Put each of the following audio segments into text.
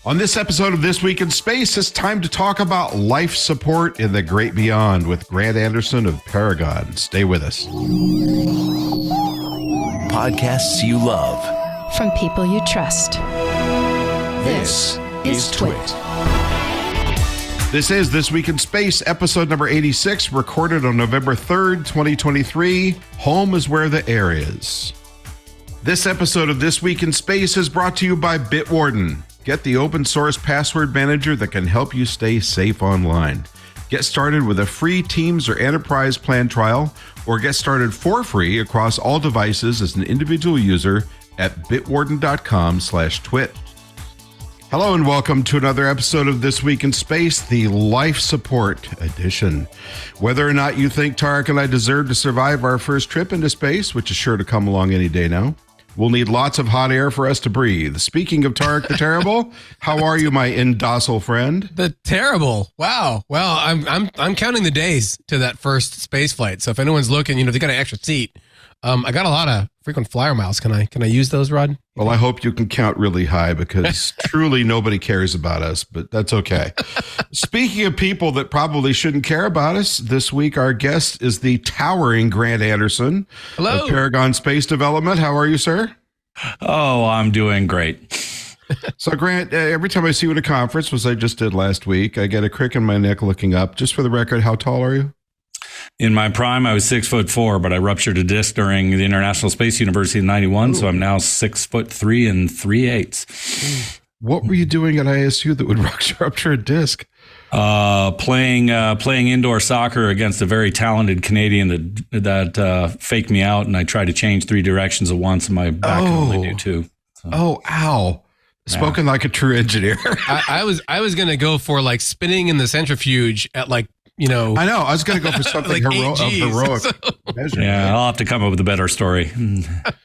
On this episode of This Week in Space, it's time to talk about life support in the great beyond with Grant Anderson of Paragon. Stay with us. Podcasts you love. From people you trust. This is Twit. This is This Week in Space, episode number 86, recorded on November 3rd, 2023. Home is where the air is. This episode of This Week in Space is brought to you by Bitwarden. Get the open source password manager that can help you stay safe online. Get started with a free Teams or Enterprise plan trial, or get started for free across all devices as an individual user at bitwarden.com/twit. Hello and welcome to another episode of This Week in Space, the Life Support Edition. Whether or not you think Tariq and I deserve to survive our first trip into space, which is sure to come along any day now, we'll need lots of hot air for us to breathe. Speaking of Tariq the Terrible, how are you, my indocile friend? The Terrible. Wow. Well, I'm counting the days to that first space flight. So if anyone's looking, if they got an extra seat, I got a lot of frequent flyer miles. Can I use those, Rod? Well, I hope you can count really high because truly nobody cares about us, but that's okay. Speaking of people that probably shouldn't care about us, this week our guest is the towering Grant Anderson of Paragon Space Development. How are you, sir? Oh, I'm doing great. So, Grant, every time I see you at a conference, as I just did last week, I get a crick in my neck looking up. Just for the record, how tall are you? In my prime, I was 6'4", but I ruptured a disc during the International Space University in '91, so I'm now 6'3" and 3/8. What were you doing at ISU that would rupture a disc? Playing indoor soccer against a very talented Canadian that faked me out, and I tried to change 3 directions at once, and my back can only do 2. So. Oh, ow. Spoken like a true engineer. I was going to go for like spinning in the centrifuge at like, I know. I was going to go for something like heroic measure. Yeah, I'll have to come up with a better story.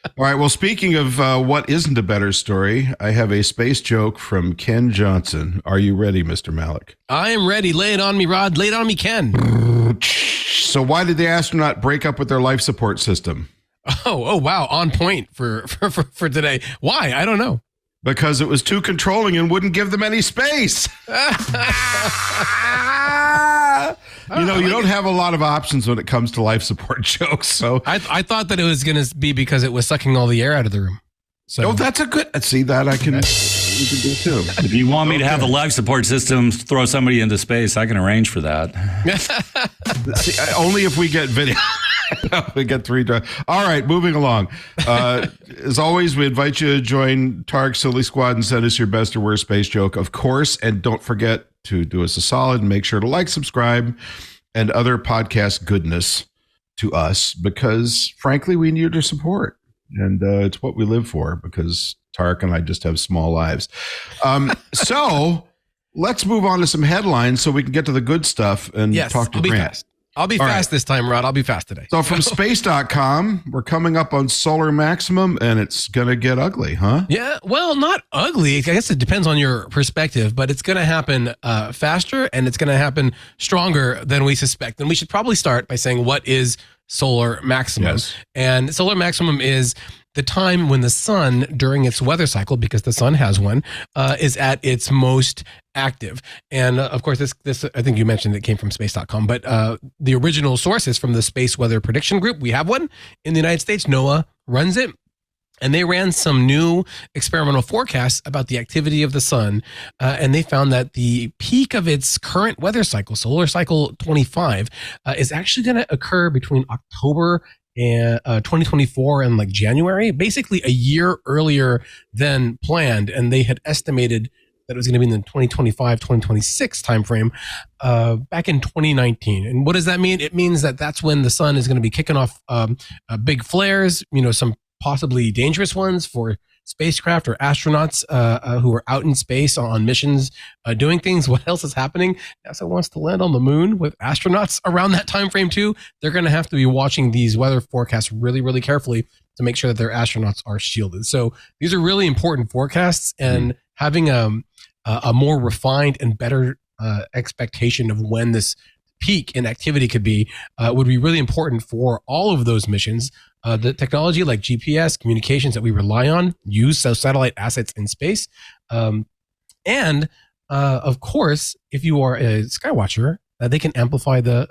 All right. Well, speaking of what isn't a better story, I have a space joke from Ken Johnson. Are you ready, Mr. Malik? I am ready. Lay it on me, Rod. Lay it on me, Ken. So why did the astronaut break up with their life support system? Oh, wow. On point for today. Why? I don't know. Because it was too controlling and wouldn't give them any space. You don't have a lot of options when it comes to life support jokes. So I thought that it was going to be because it was sucking all the air out of the room. So that's a good. See that I can. You can do too. If you want me to have the life support system throw somebody into space, I can arrange for that. See, only if we get video. We get 3 drives. All right, moving along. As always, we invite you to join Tariq's Silly Squad and send us your best or worst space joke, of course. And don't forget to do us a solid and make sure to like, subscribe, and other podcast goodness to us because, frankly, we need your support. And it's what we live for because Tariq and I just have small lives. So let's move on to some headlines so we can get to the good stuff and talk to Grant. I'll be fast this time, Rod. I'll be fast today. So from space.com, we're coming up on solar maximum, and it's going to get ugly, huh? Yeah, well, not ugly. I guess it depends on your perspective, but it's going to happen faster, and it's going to happen stronger than we suspect. And we should probably start by saying, what is solar maximum? Yes. And solar maximum is the time when the sun, during its weather cycle, because the sun has one, is at its most active. And of course, this I think you mentioned it came from space.com, but the original source is from the Space Weather Prediction Group. We have one in the United States. NOAA runs it. And they ran some new experimental forecasts about the activity of the sun. And they found that the peak of its current weather cycle, solar cycle 25, is actually going to occur between October and 2024 and like January, basically a year earlier than planned. And they had estimated that it was going to be in the 2025, 2026 timeframe back in 2019. And what does that mean? It means that that's when the sun is going to be kicking off big flares, some possibly dangerous ones for spacecraft or astronauts who are out in space on missions doing things. What else is happening? NASA wants to land on the moon with astronauts around that time frame too. They're going to have to be watching these weather forecasts really, really carefully to make sure that their astronauts are shielded. So these are really important forecasts, and having a more refined and better expectation of when this peak in activity could be would be really important for all of those missions. The technology like GPS, communications that we rely on, use those satellite assets in space. And of course, if you are a skywatcher, they can amplify the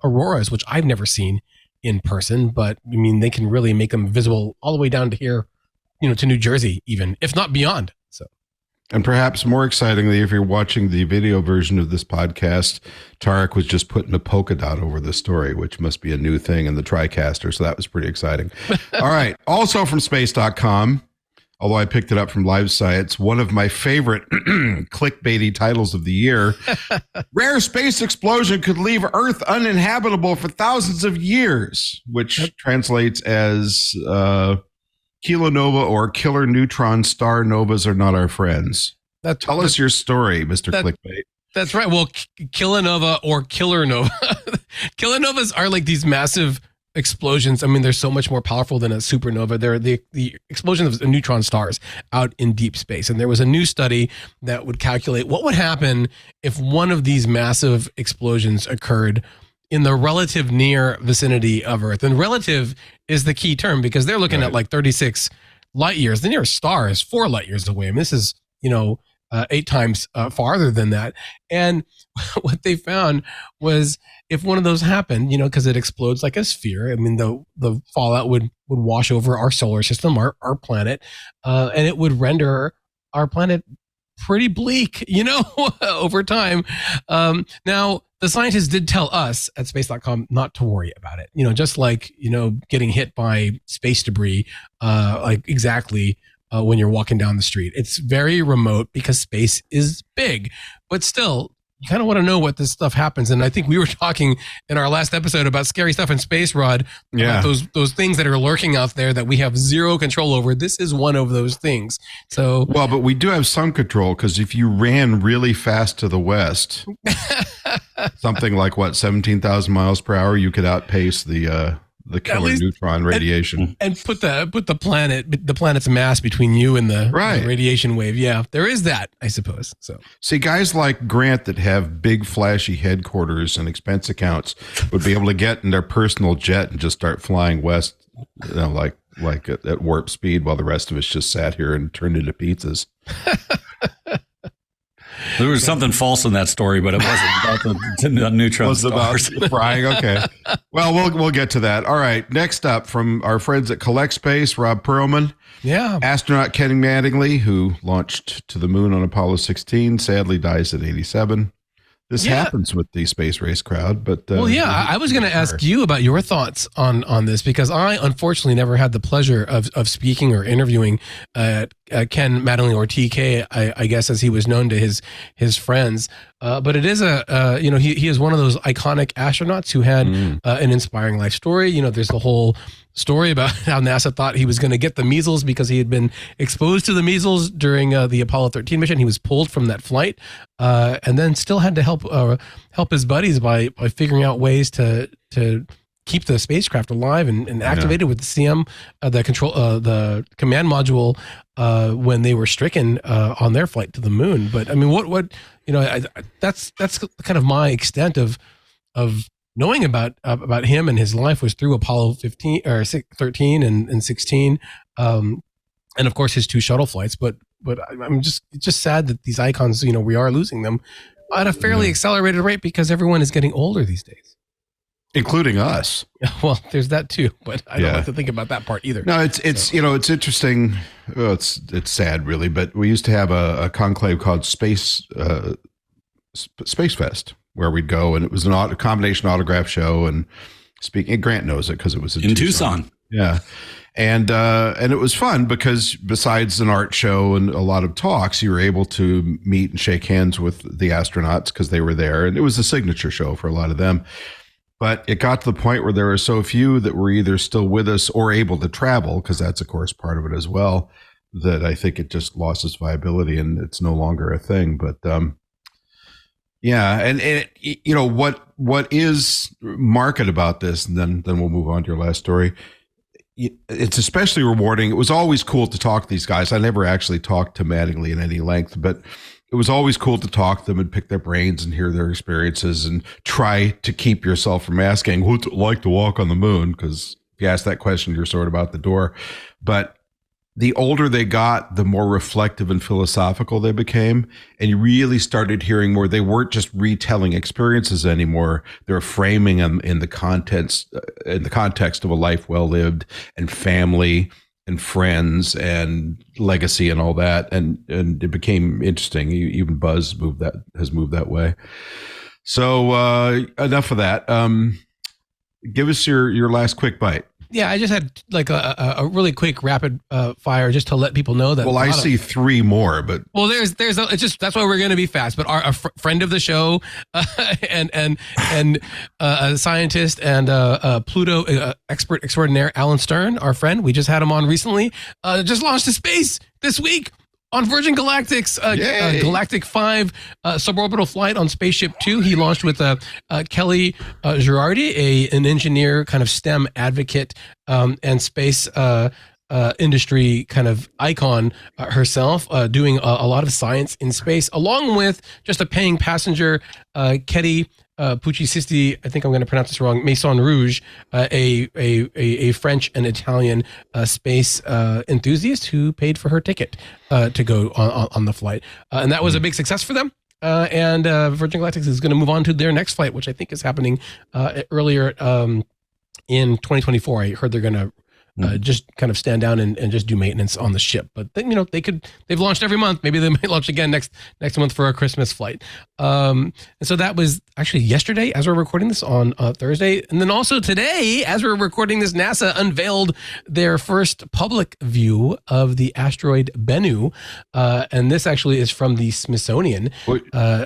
auroras, which I've never seen in person, but I mean, they can really make them visible all the way down to here, to New Jersey, even if not beyond. So, and perhaps more excitingly, if you're watching the video version of this podcast, Tariq was just putting a polka dot over the story, which must be a new thing in the TriCaster. So that was pretty exciting. All right. Also from space.com, although I picked it up from Live Science, one of my favorite clickbaity titles of the year. Rare space explosion could leave Earth uninhabitable for thousands of years, which translates as kilonova or killer neutron star novas are not our friends. Tell us your story, Mr. Clickbait. That's right. Well, kilonova or killer nova. Kilonovas are like these massive explosions. I mean, they're so much more powerful than a supernova. They're the explosion of neutron stars out in deep space. And there was a new study that would calculate what would happen if one of these massive explosions occurred in the relative near vicinity of Earth. And relative is the key term because they're looking at like 36 light years. The nearest star is 4 light years away. I mean, this is, 8 times farther than that. And what they found was if one of those happened, because it explodes like a sphere, I mean, the fallout would wash over our solar system, our planet, and it would render our planet pretty bleak, over time. Now, the scientists did tell us at space.com not to worry about it, just like, getting hit by space debris, like exactly when you're walking down the street. It's very remote because space is big, but still, you kind of want to know what this stuff happens. And I think we were talking in our last episode about scary stuff in space, Rod. Yeah. About those things that are lurking out there that we have zero control over. This is one of those things. So, well, but we do have some control because if you ran really fast to the west, something like 17,000 miles per hour, you could outpace the killer neutron radiation and put the planet's mass between you and the radiation wave. Yeah, there is that, I suppose. So see, guys like Grant that have big flashy headquarters and expense accounts would be able to get in their personal jet and just start flying west, like at warp speed, while the rest of us just sat here and turned into pizzas. There was something false in that story, but it wasn't about the neutron stars. About frying. Okay. Well, we'll get to that. All right. Next up from our friends at Collect Space, Rob Perlman. Yeah. Astronaut Ken Mattingly, who launched to the moon on Apollo 16, sadly dies at 87. This happens with the space race crowd, but I was going to ask you about your thoughts on this because I unfortunately never had the pleasure of speaking or interviewing Ken Mattingly, or TK, I guess, as he was known to his friends. But it is he is one of those iconic astronauts who had an inspiring life story. There's the whole story about how NASA thought he was going to get the measles because he had been exposed to the measles during the Apollo 13 mission. He was pulled from that flight and then still had to help his buddies by figuring out ways to keep the spacecraft alive and activated with the CM, the command module when they were stricken on their flight to the moon. But I mean, that's kind of my extent of knowing about him and his life was through Apollo 15 or 13 and 16, and of course his 2 shuttle flights. But it's just sad that these icons, we are losing them at a fairly accelerated rate because everyone is getting older these days. Including us. Well, there's that too, but I don't like to think about that part either. No, it's it's interesting. Well, it's sad, really. But we used to have a conclave called Space Fest, where we'd go, and it was a combination autograph show. And speaking, Grant knows it because it was in Tucson. Yeah, and it was fun because besides an art show and a lot of talks, you were able to meet and shake hands with the astronauts because they were there, and it was a signature show for a lot of them. But it got to the point where there were so few that were either still with us or able to travel, because that's, of course, part of it as well, that I think it just lost its viability and it's no longer a thing. But and what is market about this, and then we'll move on to your last story. It's especially rewarding. It was always cool to talk to these guys. I never actually talked to Mattingly in any length, but it was always cool to talk to them and pick their brains and hear their experiences and try to keep yourself from asking, what's it like to walk on the moon? Because if you ask that question, you're sort of out the door. But the older they got, the more reflective and philosophical they became. And you really started hearing more. They weren't just retelling experiences anymore. They were framing them in the context of a life well lived, and family and friends and legacy and all that. And it became interesting. Even Buzz has moved that way. So enough of that. Give us your last quick bite. Yeah, I just had like a really quick rapid fire just to let people know that. Well, I see three more, but there's it's just that's why we're going to be fast. But our friend of the show and a scientist and Pluto expert extraordinaire, Alan Stern, our friend, we just had him on recently. Just launched to space this week on Virgin Galactic's Galactic 5 suborbital flight on Spaceship Two. He launched with Kelly Girardi, an engineer, kind of STEM advocate, and space industry kind of icon herself, doing a lot of science in space, along with just a paying passenger, Ketty Puccisisti, I think I'm going to pronounce this wrong, Maison Rouge, a French and Italian space enthusiast who paid for her ticket to go on the flight. And that was a big success for them. And Virgin Galactic is going to move on to their next flight, which I think is happening earlier in 2024. I heard they're going to just kind of stand down and just do maintenance on the ship. But then, they've launched every month. Maybe they might launch again next month for a Christmas flight. And so that was actually yesterday as we're recording this on Thursday. And then also today, as we're recording this, NASA unveiled their first public view of the asteroid Bennu. And this actually is from the Smithsonian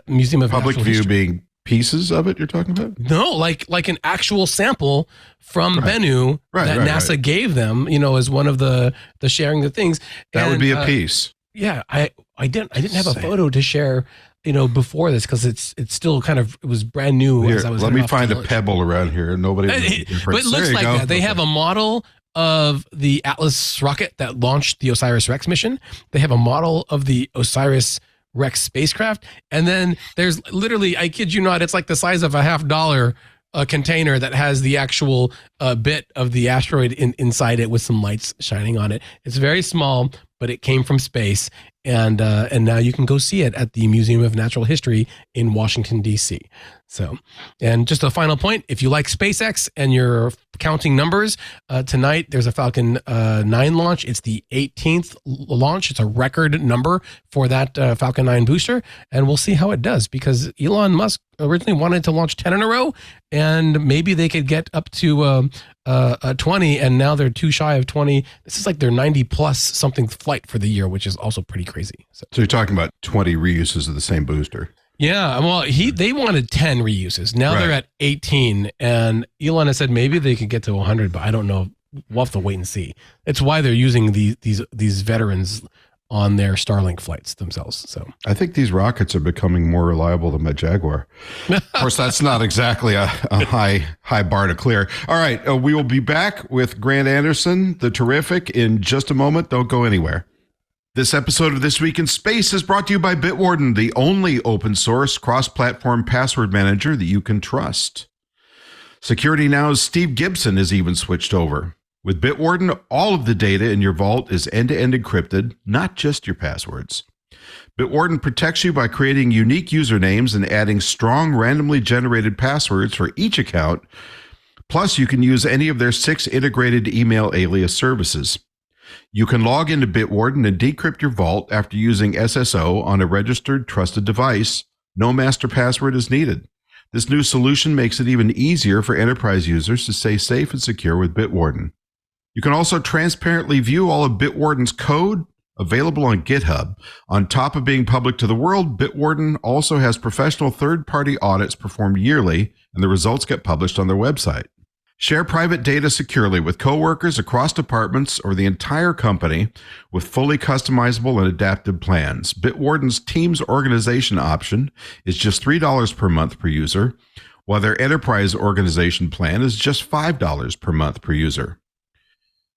Museum of public Natural view History. being pieces of it you're talking about? No, like an actual sample from Bennu that NASA gave them, as one of the sharing the things. That would be a piece. Yeah, I didn't have a photo to share, before this because it's still kind of, it was brand new. Here, as I was let me find a pebble around here. Nobody. But it looks like that. They have a model of the Atlas rocket that launched the OSIRIS-REx mission. They have a model of the OSIRIS-REx spacecraft, and then there's literally, I kid you not, it's like the size of a $50 container that has the actual bit of the asteroid inside it with some lights shining on it. It's very small, but it came from space, and now you can go see it at the Museum of Natural History in Washington, D.C. So, and just a final point, if you like SpaceX and you're counting numbers, tonight there's a Falcon 9 launch. It's the 18th launch. It's a record number for that Falcon 9 booster, and we'll see how it does because Elon Musk originally wanted to launch 10 in a row, and maybe they could get up to 20, and now they're too shy of 20. This is like their 90 plus something flight for the year, which is also pretty crazy. So you're talking about 20 reuses of the same booster. Yeah, well, they wanted 10 reuses. Now they're at 18, and Elon has said maybe they could get to 100, but I don't know. We'll have to wait and see. It's why they're using these veterans on their Starlink flights themselves. So I think these rockets are becoming more reliable than my Jaguar. Of course, that's not exactly a high bar to clear. All right, we will be back with Grant Anderson, the terrific, in just a moment. Don't go anywhere. This episode of This Week in Space is brought to you by Bitwarden, the only open source cross-platform password manager that you can trust. Security Now's Steve Gibson has even switched over. With Bitwarden, all of the data in your vault is end-to-end encrypted, not just your passwords. Bitwarden protects you by creating unique usernames and adding strong randomly generated passwords for each account. Plus, you can use any of their 6 integrated email alias services. You can log into Bitwarden and decrypt your vault after using SSO on a registered, trusted device. No master password is needed. This new solution makes it even easier for enterprise users to stay safe and secure with Bitwarden. You can also transparently view all of Bitwarden's code available on GitHub. On top of being public to the world, Bitwarden also has professional third-party audits performed yearly, and the results get published on their website. Share private data securely with coworkers across departments or the entire company with fully customizable and adaptive plans. Bitwarden's Teams organization option is just $3 per month per user, while their enterprise organization plan is just $5 per month per user.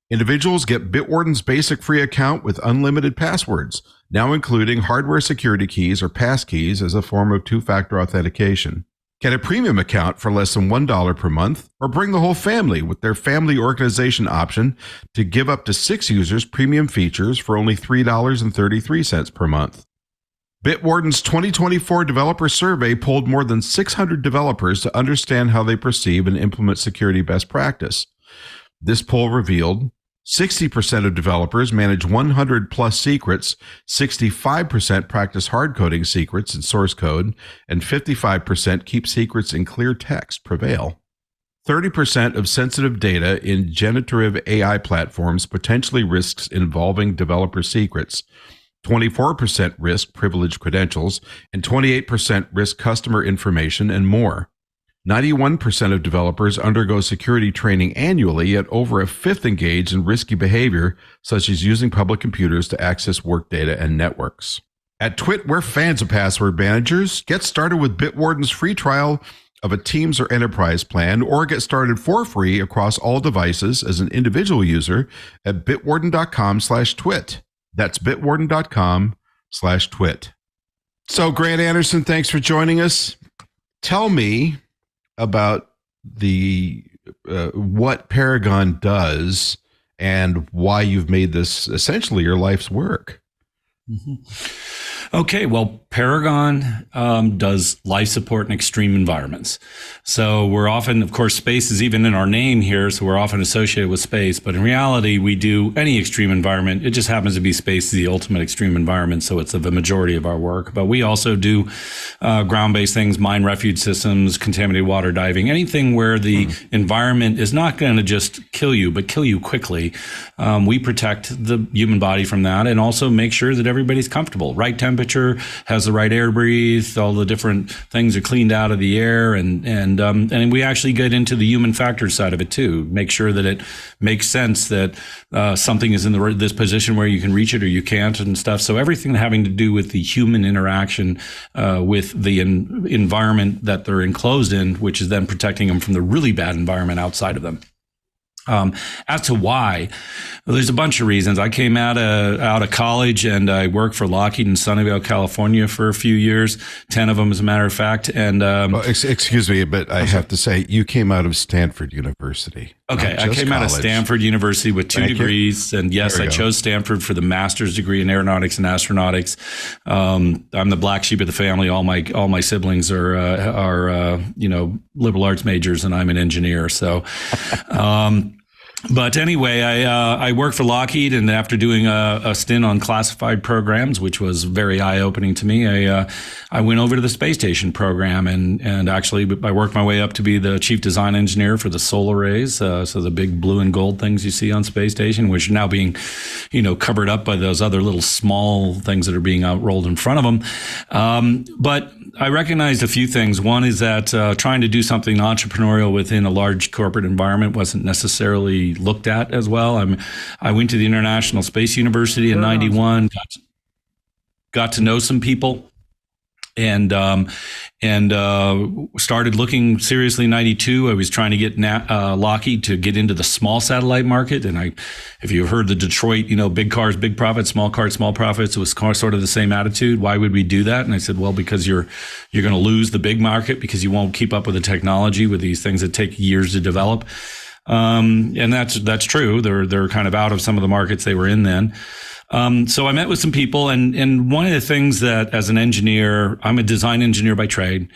Individuals get Bitwarden's basic free account with unlimited passwords, now including hardware security keys or passkeys as a form of two-factor authentication. Get a premium account for less than $1 per month, or bring the whole family with their family organization option to give up to 6 users premium features for only $3.33 per month. Bitwarden's 2024 developer survey polled more than 600 developers to understand how they perceive and implement security best practice. This poll revealed 60% of developers manage 100 plus secrets, 65% practice hard coding secrets in source code, and 55% keep secrets in clear text prevail. 30% of sensitive data in generative AI platforms potentially risks involving developer secrets. 24% risk privileged credentials, and 28% risk customer information and more. 91% of developers undergo security training annually, yet over a fifth engage in risky behavior, such as using public computers to access work data and networks. At Twit, we're fans of password managers. Get started with Bitwarden's free trial of a Teams or Enterprise plan, or get started for free across all devices as an individual user at bitwarden.com/twit. That's bitwarden.com/twit. So, Grant Anderson, thanks for joining us. Tell me about the what Paragon does and why you've made this essentially your life's work. Mm-hmm. Okay, well, Paragon does life support in extreme environments. So we're often, of course, space is even in our name here, so we're often associated with space. But in reality, we do any extreme environment. It just happens to be space is the ultimate extreme environment, so it's the majority of our work. But we also do ground-based things, mine refuge systems, contaminated water diving, anything where the environment is not going to just kill you, but kill you quickly. We protect the human body from that and also make sure that everybody's comfortable, right temperature, has the right air to breathe, all the different things are cleaned out of the air, and we actually get into the human factor side of it too. Make sure that it makes sense that something is in this position where you can reach it or you can't and stuff. So everything having to do with the human interaction with the environment that they're enclosed in, which is then protecting them from the really bad environment outside of them. As to why, well, there's a bunch of reasons. I came out of college and I worked for Lockheed in Sunnyvale, California for a few years, 10 of them, as a matter of fact. And excuse me, but I have to say, you came out of Stanford University. Okay, I came out of Stanford University with 2 degrees, and yes, I chose Stanford for the master's degree in aeronautics and astronautics. I'm the black sheep of the family. All my siblings are liberal arts majors, and I'm an engineer. So. But anyway, I worked for Lockheed, and after doing a stint on classified programs, which was very eye-opening to me, I went over to the space station program, and actually I worked my way up to be the chief design engineer for the solar arrays, so the big blue and gold things you see on space station, which are now being, covered up by those other little small things that are being rolled in front of them. But I recognized a few things. One is that trying to do something entrepreneurial within a large corporate environment wasn't necessarily looked at as well. I went to the International Space University in '91, got to know some people, and started looking seriously in '92. I was trying to get Lockheed to get into the small satellite market. And if you've heard the Detroit, big cars, big profits, small cars, small profits, it was sort of the same attitude. Why would we do that? And I said, well, because you're going to lose the big market because you won't keep up with the technology with these things that take years to develop. And that's true. They're kind of out of some of the markets they were in then. So I met with some people, and one of the things that as an engineer, I'm a design engineer by trade,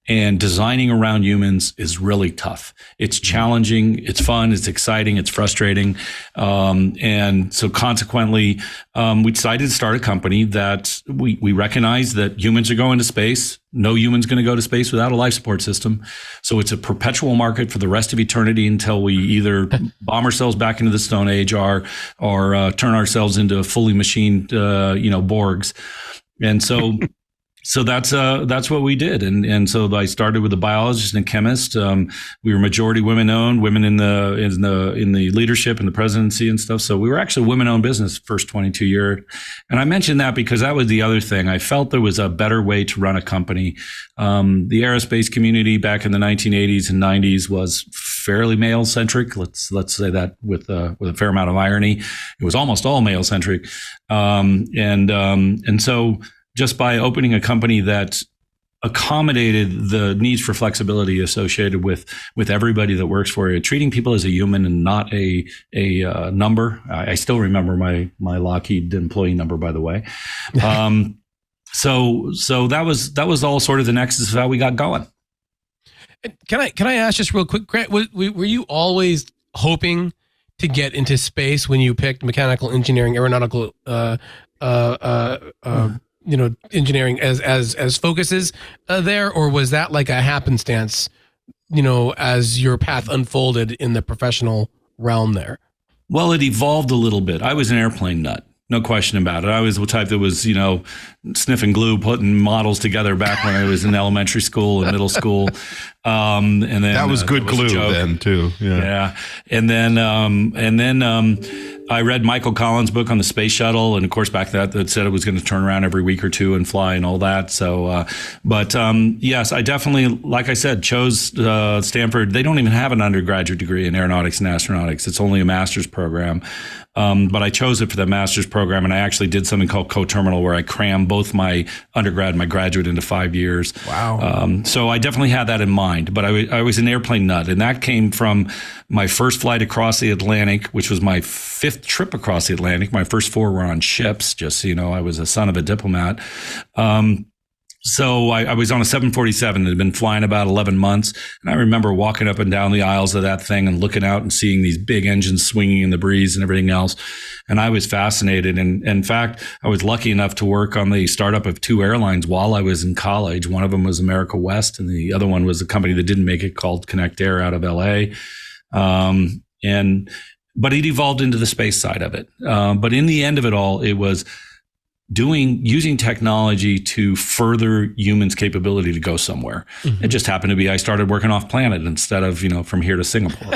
and designing around humans is really tough. It's challenging, it's fun, it's exciting, it's frustrating. And so consequently, we decided to start a company that we recognize that humans are going to space. No human's going to go to space without a life support system. So it's a perpetual market for the rest of eternity until we either bomb ourselves back into the Stone Age or turn ourselves into fully machined, Borgs. And so So that's what we did. And so I started with a biologist and a chemist. We were majority women owned, women in the leadership and the presidency and stuff. So we were actually a women owned business first 22 years. And I mentioned that because that was the other thing. I felt there was a better way to run a company. The aerospace community back in the 1980s and 90s was fairly male centric. Let's say that with a fair amount of irony. It was almost all male centric. And so just by opening a company that accommodated the needs for flexibility associated with everybody that works for you, treating people as a human and not a number. I still remember my Lockheed employee number, by the way. So that was all sort of the nexus of how we got going. Can I ask just real quick, Grant, were you always hoping to get into space when you picked mechanical engineering, aeronautical, engineering as focuses there, or was that like a happenstance, as your path unfolded in the professional realm there? Well, it evolved a little bit. I was an airplane nut. No question about it. I was the type that was, sniffing glue, putting models together back when I was in elementary school and middle school. And then that was good glue then too. Yeah. And then I read Michael Collins' book on the space shuttle. And of course, back that said it was going to turn around every week or two and fly and all that. So, yes, I definitely, like I said, chose Stanford. They don't even have an undergraduate degree in aeronautics and astronautics. It's only a master's program. But I chose it for the master's program, and I actually did something called co-terminal, where I crammed both my undergrad and my graduate into 5 years. Wow. So I definitely had that in mind, but I was an airplane nut, and that came from my first flight across the Atlantic, which was my 5th trip across the Atlantic. My first 4 were on ships, just so you know. I was a son of a diplomat. So I was on a 747 that had been flying about 11 months. And I remember walking up and down the aisles of that thing and looking out and seeing these big engines swinging in the breeze and everything else. And I was fascinated. And in fact, I was lucky enough to work on the startup of 2 airlines while I was in college. One of them was America West, and the other one was a company that didn't make it called Connect Air out of LA. But it evolved into the space side of it. But in the end of it all, it was using technology to further humans' capability to go somewhere. Mm-hmm. It just happened to be I started working off planet instead of, from here to Singapore.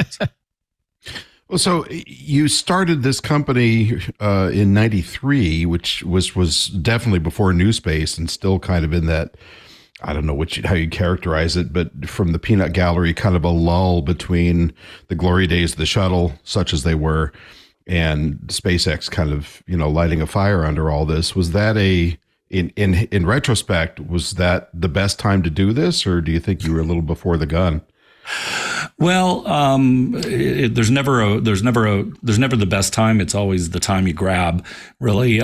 Well, so you started this company in '93, which was definitely before New Space and still kind of in that, I don't know how you characterize it, but from the peanut gallery, kind of a lull between the glory days of the shuttle, such as they were, and SpaceX kind of, lighting a fire under all this. Was that in retrospect, was that the best time to do this, or do you think you were a little before the gun? Well, there's never the best time. It's always the time you grab, really.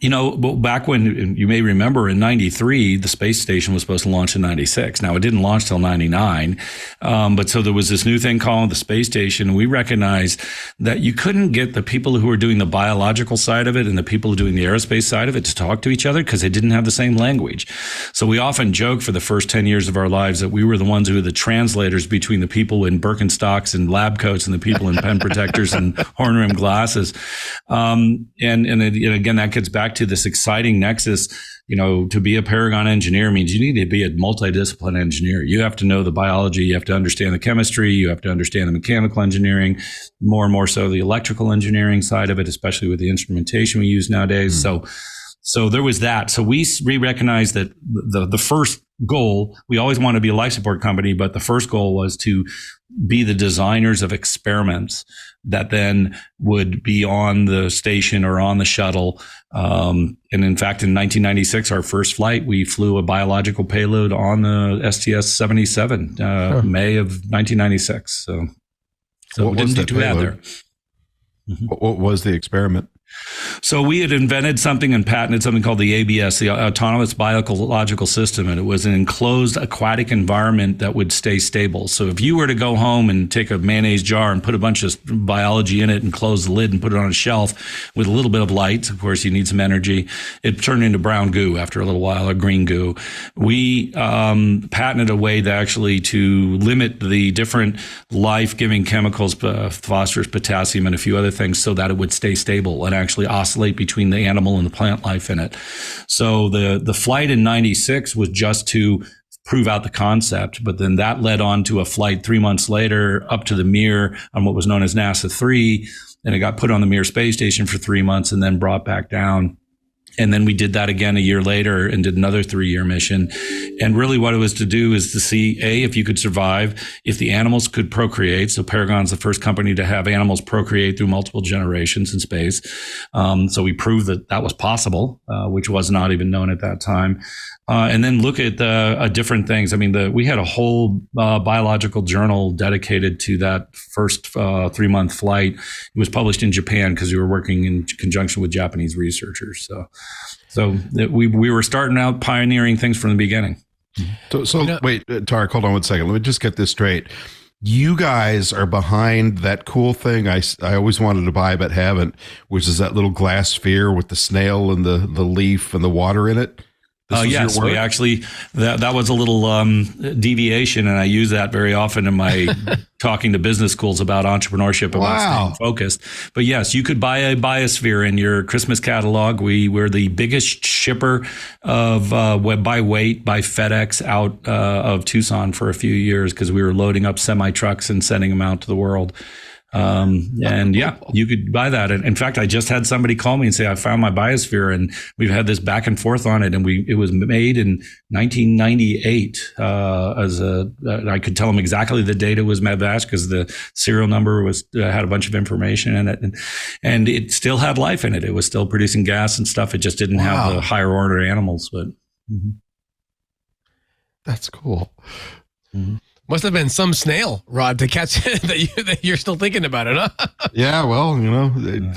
Back when, you may remember, in '93, the space station was supposed to launch in '96. Now, it didn't launch till '99. But so there was this new thing called the space station. And we recognized that you couldn't get the people who were doing the biological side of it and the people who were doing the aerospace side of it to talk to each other because they didn't have the same language. So we often joke for the first 10 years of our lives that we were the ones who were the translators between the people in Birkenstocks and lab coats and the people in pen protectors and horn-rimmed glasses. And again, that gets back to this exciting nexus. To be a Paragon engineer means you need to be a multidisciplinary engineer. You have to know the biology, you have to understand the chemistry, you have to understand the mechanical engineering, more and more so the electrical engineering side of it, especially with the instrumentation we use nowadays. So there was that. So we recognized that the first goal, we always want to be a life support company, but the first goal was to be the designers of experiments that then would be on the station or on the shuttle. And in fact, in 1996, our first flight, we flew a biological payload on the STS-77, May of 1996. So we didn't do too bad there. Mm-hmm. What was the experiment? So we had invented something and patented something called the ABS, the Autonomous Biological System, and it was an enclosed aquatic environment that would stay stable. So if you were to go home and take a mayonnaise jar and put a bunch of biology in it and close the lid and put it on a shelf with a little bit of light, of course you need some energy, it turned into brown goo after a little while, or green goo. We patented a way to limit the different life-giving chemicals, phosphorus, potassium, and a few other things, so that it would stay stable and actually oscillate between the animal and the plant life in it. So the flight in '96 was just to prove out the concept, but then that led on to a flight 3 months later up to the Mir on what was known as NASA 3, and it got put on the Mir space station for 3 months and then brought back down. And then we did that again a year later and did another 3-year mission. And really what it was to do is to see, if you could survive, if the animals could procreate. So Paragon's the first company to have animals procreate through multiple generations in space. So we proved that was possible, which was not even known at that time. And then look at different things. I mean, we had a whole biological journal dedicated to that first 3-month flight. It was published in Japan because we were working in conjunction with Japanese researchers. So we were starting out pioneering things from the beginning. So wait, Tariq, hold on one second. Let me just get this straight. You guys are behind that cool thing I always wanted to buy but haven't, which is that little glass sphere with the snail and the leaf and the water in it. Yes, we actually, that was a little deviation, and I use that very often in my talking to business schools about entrepreneurship, about staying focused. But yes, you could buy a biosphere in your Christmas catalog. We were the biggest shipper of by weight by FedEx out of Tucson for a few years because we were loading up semi trucks and sending them out to the world. And yeah, you could buy that. And in fact, I just had somebody call me and say, I found my biosphere, and we've had this back and forth on it. And it was made in 1998. I could tell them exactly the date it was made because the serial number had a bunch of information in it, and it still had life in it. It was still producing gas and stuff. It just didn't have the higher order animals, but that's cool. Mm-hmm. Must have been some snail, Rod, to catch it that you're still thinking about it, huh? Yeah, well,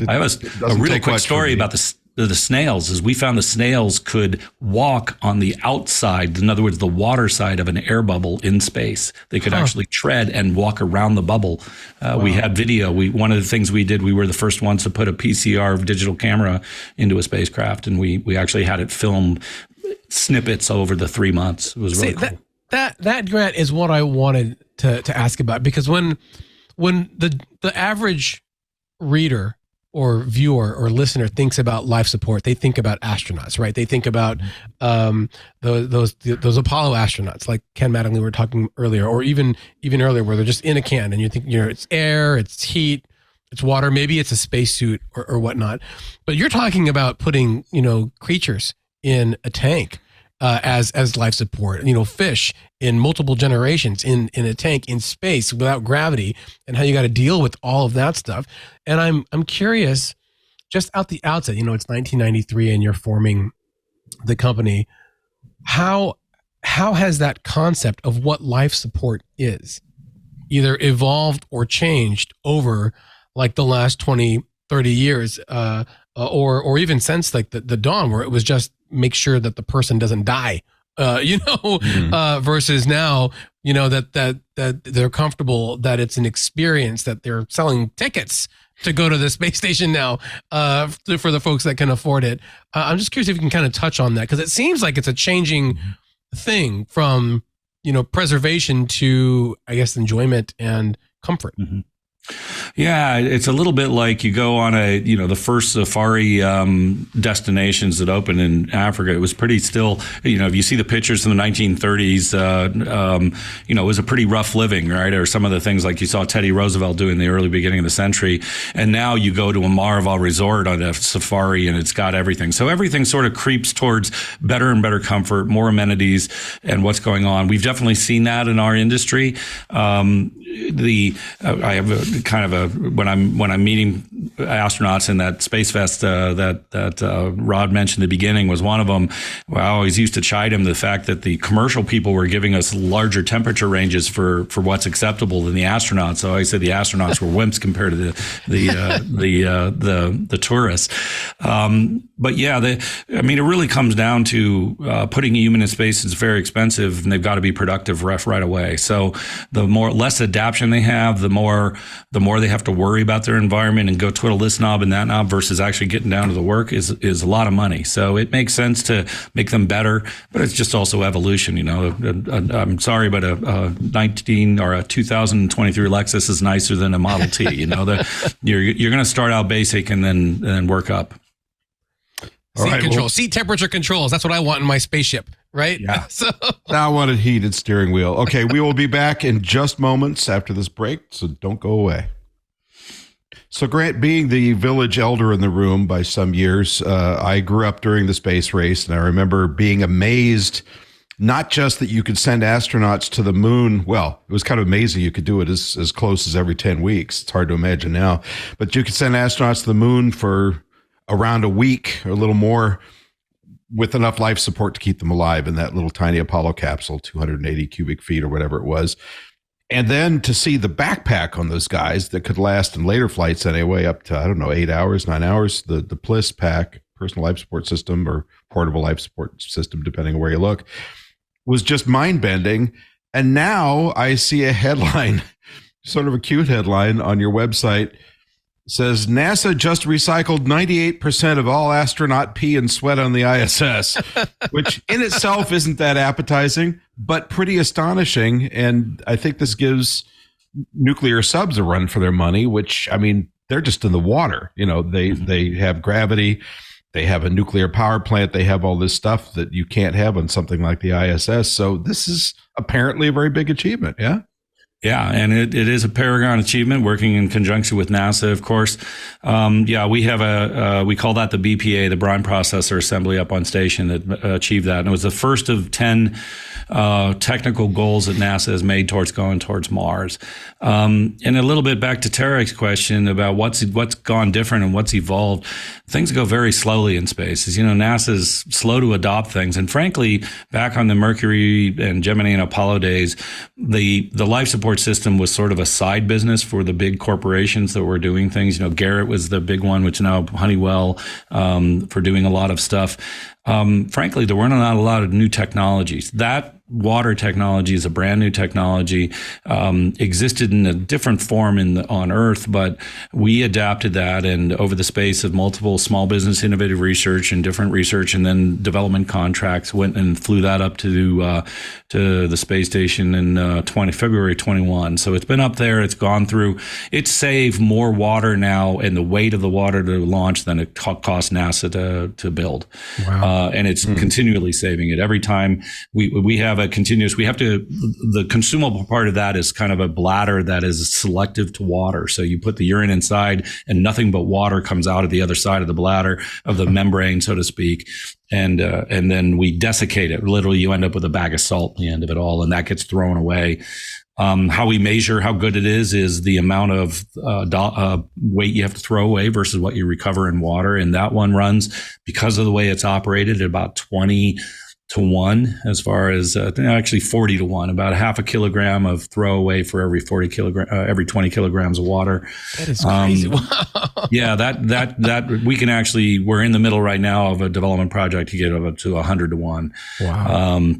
I have a really quick story about the snails. Is we found the snails could walk on the outside, in other words, the water side of an air bubble in space. They could actually tread and walk around the bubble. We had video. One of the things we did, we were the first ones to put a PCR digital camera into a spacecraft, and we actually had it film snippets over the 3 months. It was really cool. That, Grant, is what I wanted to ask about, because when the average reader or viewer or listener thinks about life support, they think about astronauts, right? They think about those Apollo astronauts, like Ken Mattingly we were talking earlier, or even earlier, where they're just in a can and you think, it's air, it's heat, it's water, maybe it's a spacesuit or whatnot. But you're talking about putting, creatures in a tank. As life support, fish in multiple generations in a tank in space without gravity, and how you got to deal with all of that stuff. And I'm curious, just out the outset, it's 1993 and you're forming the company. How has that concept of what life support is either evolved or changed over like the last 20, 30 years, or even since like the dawn, where it was just make sure that the person doesn't die, versus now, that they're comfortable, that it's an experience, that they're selling tickets to go to the space station now, for the folks that can afford it. I'm just curious if you can kind of touch on that, because it seems like it's a changing thing from, preservation to, I guess, enjoyment and comfort. Mm-hmm. Yeah, it's a little bit like you go on the first safari destinations that opened in Africa. It was pretty still, if you see the pictures from the 1930s, it was a pretty rough living, right? Or some of the things like you saw Teddy Roosevelt do in the early beginning of the century. And now you go to a Maraval resort on a safari and it's got everything. So everything sort of creeps towards better and better comfort, more amenities, and what's going on. We've definitely seen that in our industry. I have when I'm meeting astronauts in that Space Fest that Rod mentioned at the beginning was one of them. Well, I always used to chide him the fact that the commercial people were giving us larger temperature ranges for what's acceptable than the astronauts. So I said the astronauts were wimps compared to the tourists. But yeah, it really comes down to putting a human in space is very expensive, and they've got to be productive right away. So the less adaptation they have, the more they have to worry about their environment and go twiddle this knob and that knob versus actually getting down to the work is a lot of money. So it makes sense to make them better, but it's just also evolution. I'm sorry, but a 19 or a 2023 Lexus is nicer than a Model T. You're going to start out basic and then work up. Seat temperature controls. That's what I want in my spaceship, right? Yeah. Now I want a heated steering wheel. Okay, we will be back in just moments after this break, so don't go away. So Grant, being the village elder in the room by some years, I grew up during the space race, and I remember being amazed, not just that you could send astronauts to the moon. Well, it was kind of amazing you could do it as close as every 10 weeks. It's hard to imagine now. But you could send astronauts to the moon for around a week or a little more with enough life support to keep them alive in that little tiny Apollo capsule, 280 cubic feet or whatever it was. And then to see the backpack on those guys that could last in later flights anyway, up to, 8 hours, 9 hours, the PLIS pack, personal life support system or portable life support system, depending on where you look, was just mind bending. And now I see a headline, sort of a cute headline on your website, says NASA just recycled 98% of all astronaut pee and sweat on the ISS, which in itself isn't that appetizing, but pretty astonishing. And I think this gives nuclear subs a run for their money, which, I mean, they're just in the water. You know, they have gravity, they have a nuclear power plant, they have all this stuff that you can't have on something like the ISS. So this is apparently a very big achievement. Yeah. Yeah, and it is a Paragon achievement, working in conjunction with NASA, of course. We have we call that the BPA, the Brine Processor Assembly up on station that achieved that. And it was the first of 10 technical goals that NASA has made towards going towards Mars. And a little bit back to Tariq's question about what's gone different and what's evolved. Things go very slowly in space. As you know, NASA's slow to adopt things. And frankly, back on the Mercury and Gemini and Apollo days, the life support system was sort of a side business for the big corporations that were doing things. You know, Garrett was the big one, which now Honeywell, for doing a lot of stuff. Frankly, there weren't a lot of new technologies. That water technology is a brand new technology, existed in a different form on Earth, but we adapted that, and over the space of multiple small business innovative research and different research and then development contracts, went and flew that up to the space station in February 21. So it's been up there. It's gone through. It's saved more water now and the weight of the water to launch than it cost NASA to build. Wow. And it's continually saving it. Every time we have the consumable part of that is kind of a bladder that is selective to water. So you put the urine inside and nothing but water comes out of the other side of the bladder, of the membrane, so to speak. And then we desiccate it. Literally, you end up with a bag of salt at the end of it all, and that gets thrown away. How we measure how good it is the amount of weight you have to throw away versus what you recover in water. And that one runs, because of the way it's operated, at about 20 to 1, as far as actually 40 to 1, about a half a kilogram of throwaway for every 20 kilograms of water. That is crazy. Yeah, that we can actually, we're in the middle right now of a development project to get up to 100 to 1. Wow.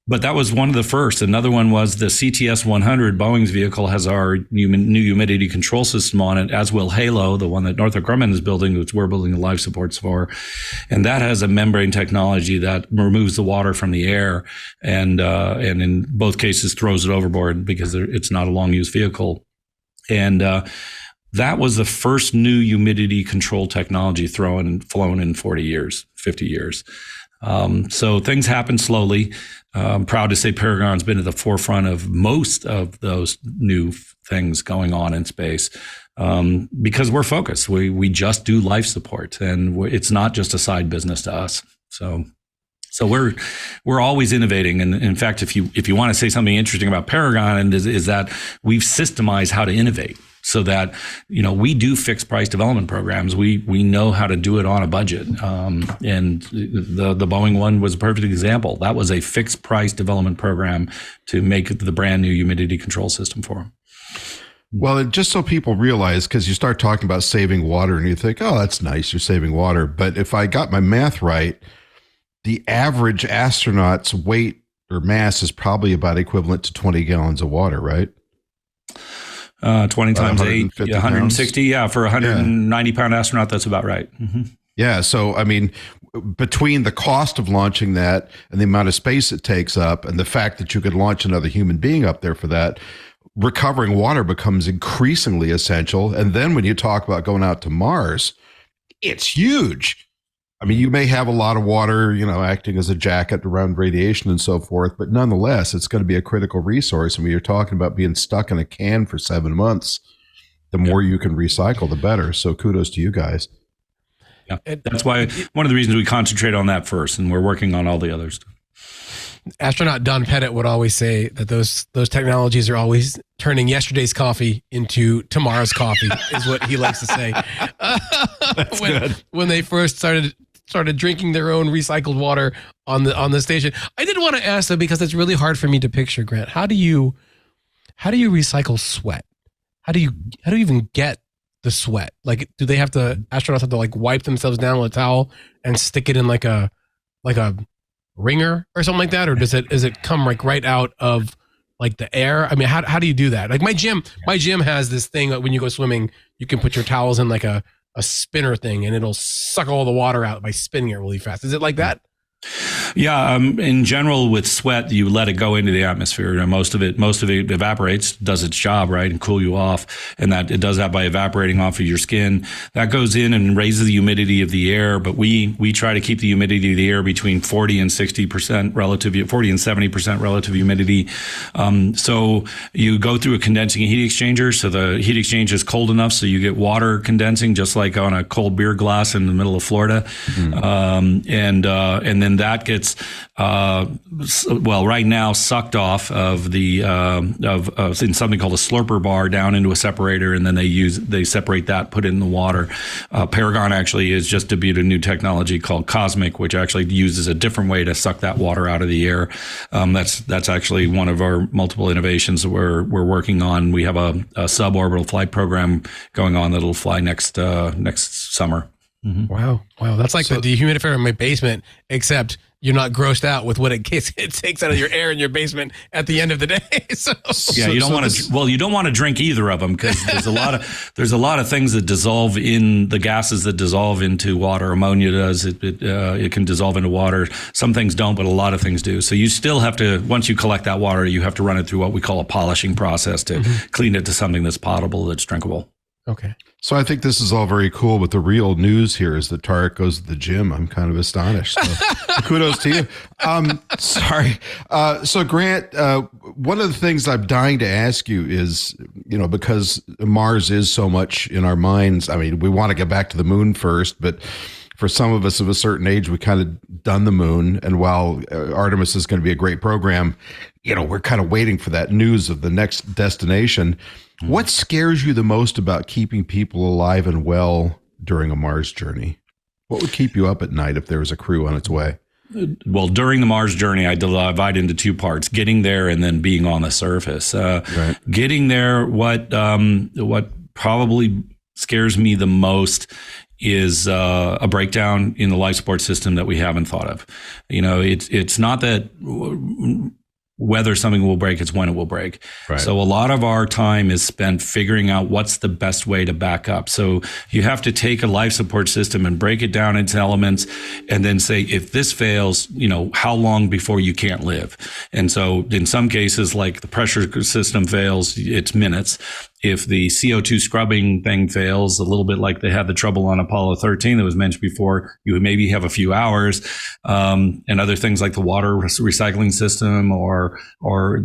But that was one of the first. Another one was the CTS 100. Boeing's vehicle has our new humidity control system on it, as will Halo, the one that Northrop Grumman is building, which we're building the life supports for. And that has a membrane technology that removes the water from the air and in both cases throws it overboard because it's not a long-use vehicle. And that was the first new humidity control technology flown in 40 years, 50 years. So things happen slowly. I'm proud to say Paragon's been at the forefront of most of those new things going on in space, because we're focused. We just do life support, and it's not just a side business to us. So we're always innovating. And in fact, if you want to say something interesting about Paragon, is that we've systemized how to innovate. So that, we do fixed price development programs. We know how to do it on a budget. And the Boeing one was a perfect example. That was a fixed price development program to make the brand new humidity control system for them. Well, just so people realize, because you start talking about saving water and you think, oh, that's nice, you're saving water. But if I got my math right, the average astronaut's weight or mass is probably about equivalent to 20 gallons of water, right? 20 times 8, 160. Pounds. Yeah, for a 190-pound astronaut, that's about right. Mm-hmm. Yeah. So, I mean, between the cost of launching that and the amount of space it takes up and the fact that you could launch another human being up there for that, recovering water becomes increasingly essential. And then when you talk about going out to Mars, it's huge. I mean, you may have a lot of water, acting as a jacket around radiation and so forth, but nonetheless, it's going to be a critical resource. And when you're talking about being stuck in a can for 7 months, the more you can recycle, the better. So kudos to you guys. Yeah, that's why one of the reasons we concentrate on that first, and we're working on all the others. Astronaut Don Pettit would always say that those technologies are always turning yesterday's coffee into tomorrow's coffee, is what he likes to say. That's good. When they first started started drinking their own recycled water on the station. I did want to ask though, because it's really hard for me to picture, Grant. How do you recycle sweat? How do you even get the sweat? Like, do they astronauts have to like wipe themselves down with a towel and stick it in like a ringer or something like that? Or does it come like right out of like the air? I mean, how do you do that? Like my gym has this thing that when you go swimming, you can put your towels in like a spinner thing and it'll suck all the water out by spinning it really fast. Is it like that? Yeah, in general, with sweat, you let it go into the atmosphere. And most of it evaporates, does its job, right, and cool you off. And that it does that by evaporating off of your skin. That goes in and raises the humidity of the air. But we try to keep the humidity of the air between 40 and 60% relative, 40 and 70% relative humidity. So you go through a condensing heat exchanger. So the heat exchanger is cold enough so you get water condensing, just like on a cold beer glass in the middle of Florida. And then that gets right now sucked off of the in something called a slurper bar down into a separator, and then they separate that, put it in the water. Paragon actually has just debuted a new technology called Cosmic, which actually uses a different way to suck that water out of the air. That's actually one of our multiple innovations that we're working on. We have a suborbital flight program going on that'll fly next summer. Mm-hmm. Wow. That's like the dehumidifier in my basement, except you're not grossed out with what it takes out of your air in your basement at the end of the day. You don't want to drink either of them, because there's a lot of things that dissolve in the gases that dissolve into water. Ammonia does. It can dissolve into water. Some things don't, but a lot of things do. So you still have to, once you collect that water, you have to run it through what we call a polishing process to clean it to something that's potable, that's drinkable. Okay. So I think this is all very cool, but the real news here is that Tariq goes to the gym. I'm kind of astonished. So kudos to you. Sorry. So Grant, one of the things I'm dying to ask you is, because Mars is so much in our minds. I mean, we want to get back to the moon first, but for some of us of a certain age, we kind of done the moon. And while Artemis is going to be a great program, we're kind of waiting for that news of the next destination. What scares you the most about keeping people alive and well during a Mars journey? What would keep you up at night if there was a crew on its way? Well, during the Mars journey, I divide into two parts: getting there and then being on the surface. Right. Getting there, what probably scares me the most is a breakdown in the life support system that we haven't thought of. It's not that whether something will break, it's when it will break. Right. So a lot of our time is spent figuring out what's the best way to back up. So you have to take a life support system and break it down into elements and then say, if this fails, how long before you can't live? And so in some cases, like the pressure system fails, it's minutes. If the CO2 scrubbing thing fails, a little bit like they had the trouble on Apollo 13 that was mentioned before, you would maybe have a few hours. And other things like the water recycling system or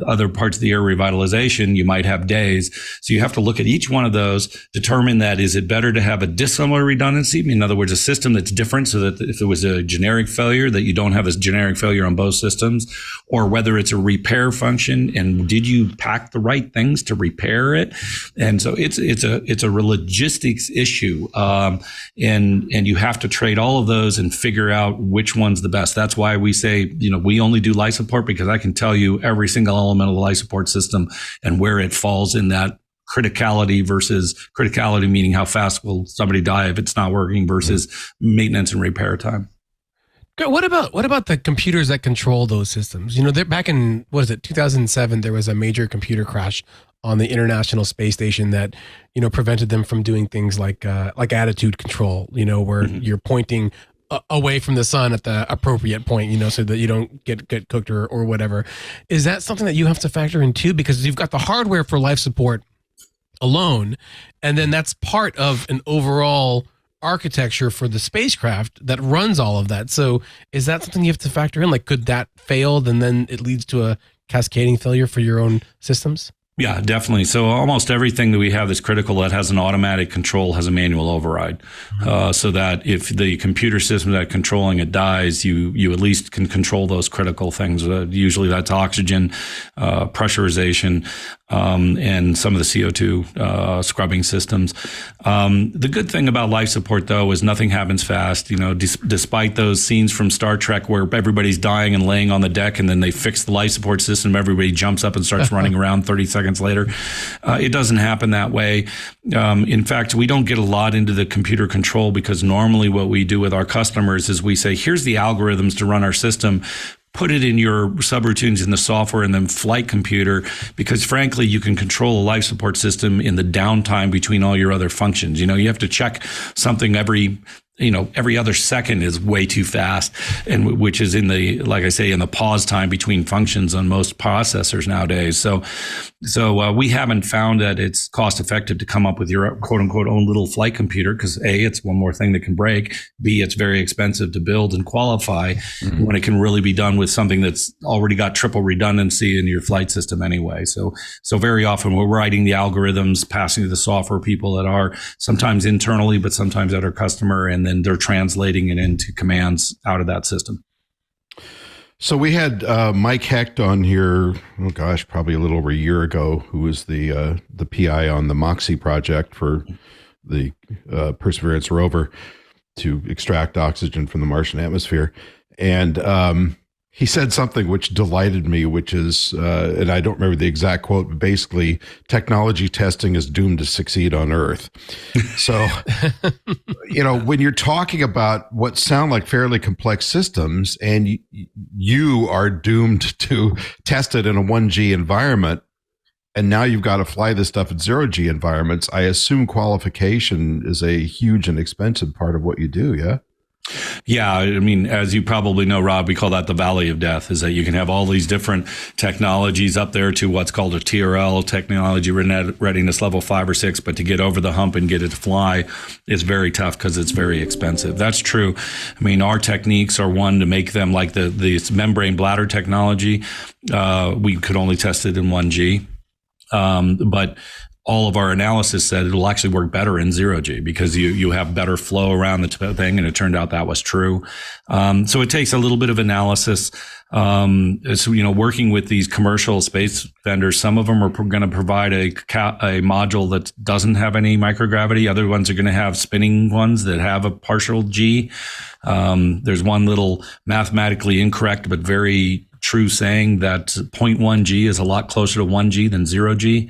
other parts of the air revitalization, you might have days. So you have to look at each one of those, determine that, is it better to have a dissimilar redundancy? In other words, a system that's different, so that if there was a generic failure, that you don't have a generic failure on both systems, or whether it's a repair function, and did you pack the right things to repair it? And so it's a logistics issue, and you have to trade all of those and figure out which one's the best. That's why we say, we only do life support, because I can tell you every single element of the life support system and where it falls in that criticality meaning how fast will somebody die if it's not working versus maintenance and repair time. What about the computers that control those systems? They're back in 2007, there was a major computer crash on the International Space Station that, prevented them from doing things like attitude control, where you're pointing away from the sun at the appropriate point, so that you don't get cooked or whatever. Is that something that you have to factor in too? Because you've got the hardware for life support alone, and then that's part of an overall architecture for the spacecraft that runs all of that. So is that something you have to factor in? Like, could that fail and then it leads to a cascading failure for your own systems? Yeah, definitely. So almost everything that we have that's critical that has an automatic control has a manual override, so that if the computer system that controlling it dies, you at least can control those critical things. Usually that's oxygen, pressurization. and some of the CO2 scrubbing systems. The good thing about life support, though, is nothing happens fast. Despite those scenes from Star Trek where everybody's dying and laying on the deck, and then they fix the life support system, everybody jumps up and starts running around 30 seconds later. It doesn't happen that way. In fact, we don't get a lot into the computer control, because normally what we do with our customers is we say, here's the algorithms to run our system. Put it in your subroutines in the software and then flight computer, because frankly, you can control a life support system in the downtime between all your other functions. You have to check something every other second is way too fast, and which is in the pause time between functions on most processors nowadays. So we haven't found that it's cost effective to come up with your quote unquote own little flight computer, because A, it's one more thing that can break. B, it's very expensive to build and qualify when it can really be done with something that's already got triple redundancy in your flight system anyway. So very often we're writing the algorithms, passing to the software people that are sometimes internally, but sometimes at our customer, and then they're translating it into commands out of that system. So we had Mike Hecht on here, probably a little over a year ago, who was the PI on the Moxie project for the Perseverance rover to extract oxygen from the Martian atmosphere. And he said something which delighted me, which is, and I don't remember the exact quote, but basically, technology testing is doomed to succeed on Earth. So, when you're talking about what sound like fairly complex systems, and you are doomed to test it in a 1G environment, and now you've got to fly this stuff in 0G environments, I assume qualification is a huge and expensive part of what you do, yeah? Yeah, I mean, as you probably know, Rob, we call that the valley of death, is that you can have all these different technologies up there to what's called a TRL, technology readiness level 5 or 6, but to get over the hump and get it to fly is very tough because it's very expensive. That's true. I mean, our techniques are one to make them like the membrane bladder technology. We could only test it in 1G. But all of our analysis said it'll actually work better in 0G because you have better flow around the thing, and it turned out that was true. So it takes a little bit of analysis. Working with these commercial space vendors, some of them are going to provide a module that doesn't have any microgravity. Other ones are going to have spinning ones that have a partial G. There's one little mathematically incorrect but very true saying that 0.1 G is a lot closer to 1 G than 0 G.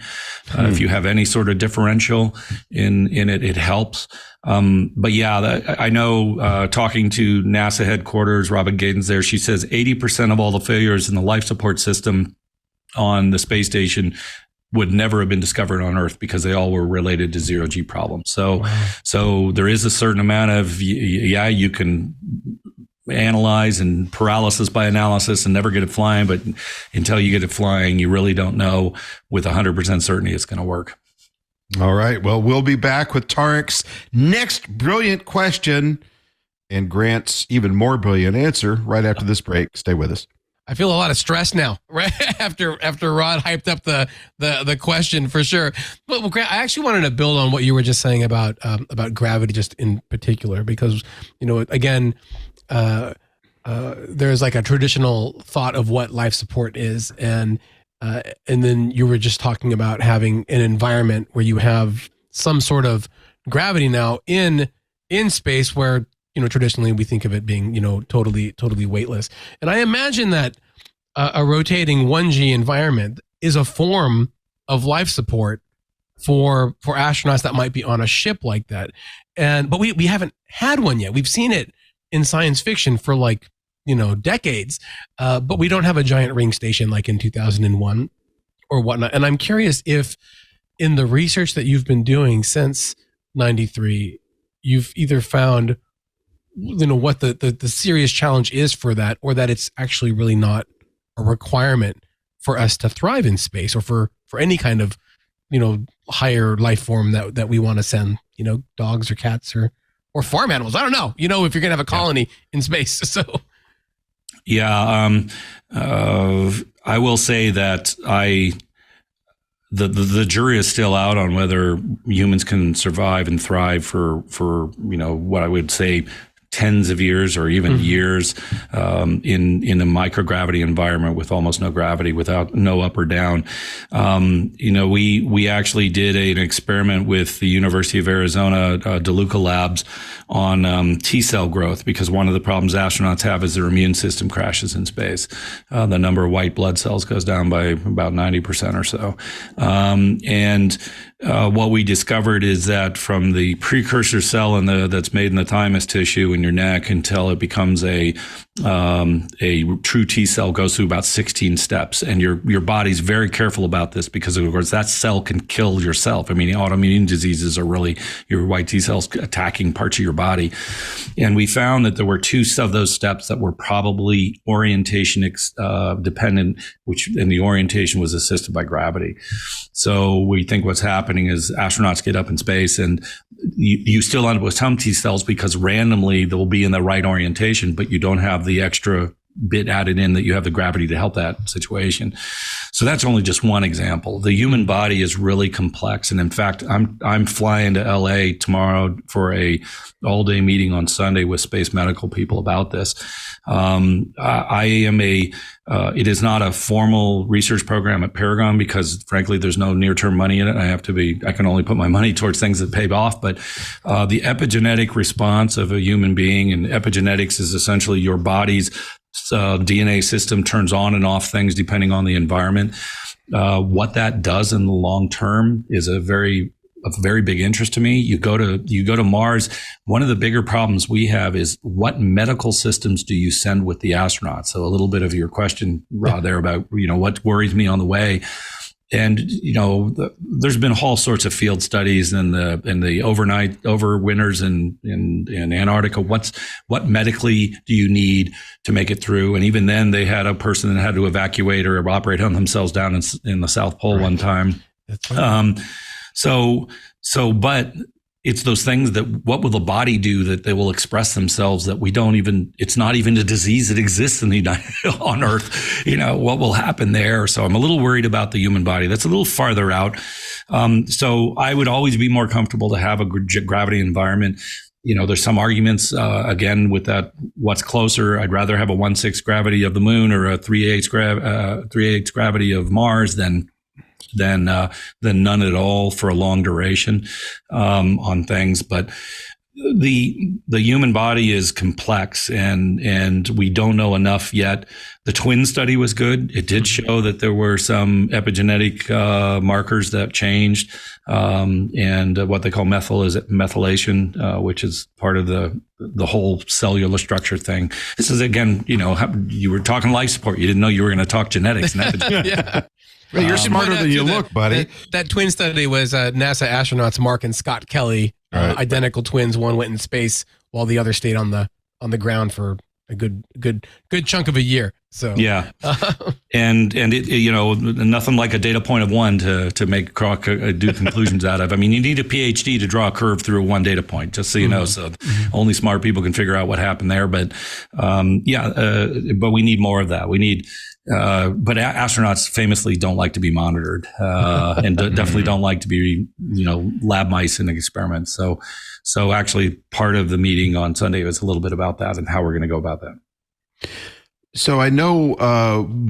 If you have any sort of differential in it, it helps. But yeah, I know, talking to NASA headquarters, Robin Gaden's there, she says 80% of all the failures in the life support system on the space station would never have been discovered on Earth because they all were related to 0 G problems. So there is a certain amount of, you can analyze and paralysis by analysis and never get it flying. But until you get it flying, you really don't know with 100% certainty it's going to work. All right. Well, we'll be back with Tariq's next brilliant question and Grant's even more brilliant answer right after this break. Stay with us. I feel a lot of stress now, right? After Rod hyped up the question for sure. But Grant, I actually wanted to build on what you were just saying about gravity, just in particular, because again, there's like a traditional thought of what life support is, and then you were just talking about having an environment where you have some sort of gravity now in space where traditionally we think of it being totally weightless. And I imagine that a rotating 1G environment is a form of life support for astronauts that might be on a ship like that. But we haven't had one yet. We've seen it in science fiction for decades, but we don't have a giant ring station like in 2001 or whatnot. And I'm curious if in the research that you've been doing since 93, you've either found what the serious challenge is for that, or that it's actually really not a requirement for us to thrive in space, or for any kind of higher life form that we want to send, dogs or cats or farm animals. I don't know, if you're gonna have a colony in space. So I will say that the jury is still out on whether humans can survive and thrive for what I would say tens of years or even years in a microgravity environment with almost no gravity, without no up or down. We actually did an experiment with the University of Arizona DeLuca Labs on T cell growth, because one of the problems astronauts have is their immune system crashes in space. The number of white blood cells goes down by about 90% or so. What we discovered is that from the precursor cell that's made in the thymus tissue in your neck until it becomes a true T cell goes through about 16 steps. And your body's very careful about this, because of course that cell can kill yourself. I mean, autoimmune diseases are really your white T cells attacking parts of your body. And we found that there were two of those steps that were probably orientation dependent, and the orientation was assisted by gravity. So we think what's happening is astronauts get up in space and you still end up with some T cells, because randomly they'll be in the right orientation, but you don't have the extra bit added in that you have the gravity to help that situation. So that's only just one example. The human body is really complex. And in fact, I'm flying to LA tomorrow for a all-day meeting on Sunday with space medical people about this. It is not a formal research program at Paragon, because frankly, there's no near-term money in it. I can only put my money towards things that pay off. But the epigenetic response of a human being, and epigenetics is essentially your body's DNA system turns on and off things depending on the environment. What that does in the long term is a very big interest to me. You go to Mars. One of the bigger problems we have is what medical systems do you send with the astronauts? So a little bit of your question, Rod, there about, what worries me on the way. And, there's been all sorts of field studies in the overwinters in Antarctica. What medically do you need to make it through? And even then they had a person that had to evacuate or operate on themselves down in the South Pole one time. That's right. But it's those things that what will the body do that they will express themselves that it's not even a disease that exists on Earth. What will happen there? So I'm a little worried about the human body. That's a little farther out. So I would always be more comfortable to have a gravity environment. There's some arguments, again, with that, what's closer. I'd rather have a 1/6 gravity of the moon or a 3/8 gravity of Mars than none at all for a long duration on things. But the human body is complex, and we don't know enough yet. The twin study was good. It did show that there were some epigenetic markers that changed, and what they call methylation, which is part of the whole cellular structure thing. This is, again, you were talking life support. You didn't know you were going to talk genetics and epigenetics. Yeah. Well, you're smarter than you look, buddy. That twin study was NASA astronauts Mark and Scott Kelly, identical twins. One went in space while the other stayed on the ground for a good chunk of a year. So yeah, and it, nothing like a data point of one to do conclusions out of. I mean, you need a PhD to draw a curve through one data point, just so you know. So only smart people can figure out what happened there. But but we need more of that. We need. But astronauts famously don't like to be monitored, and definitely don't like to be, lab mice in experiments. So actually part of the meeting on Sunday was a little bit about that and how we're going to go about that. So I know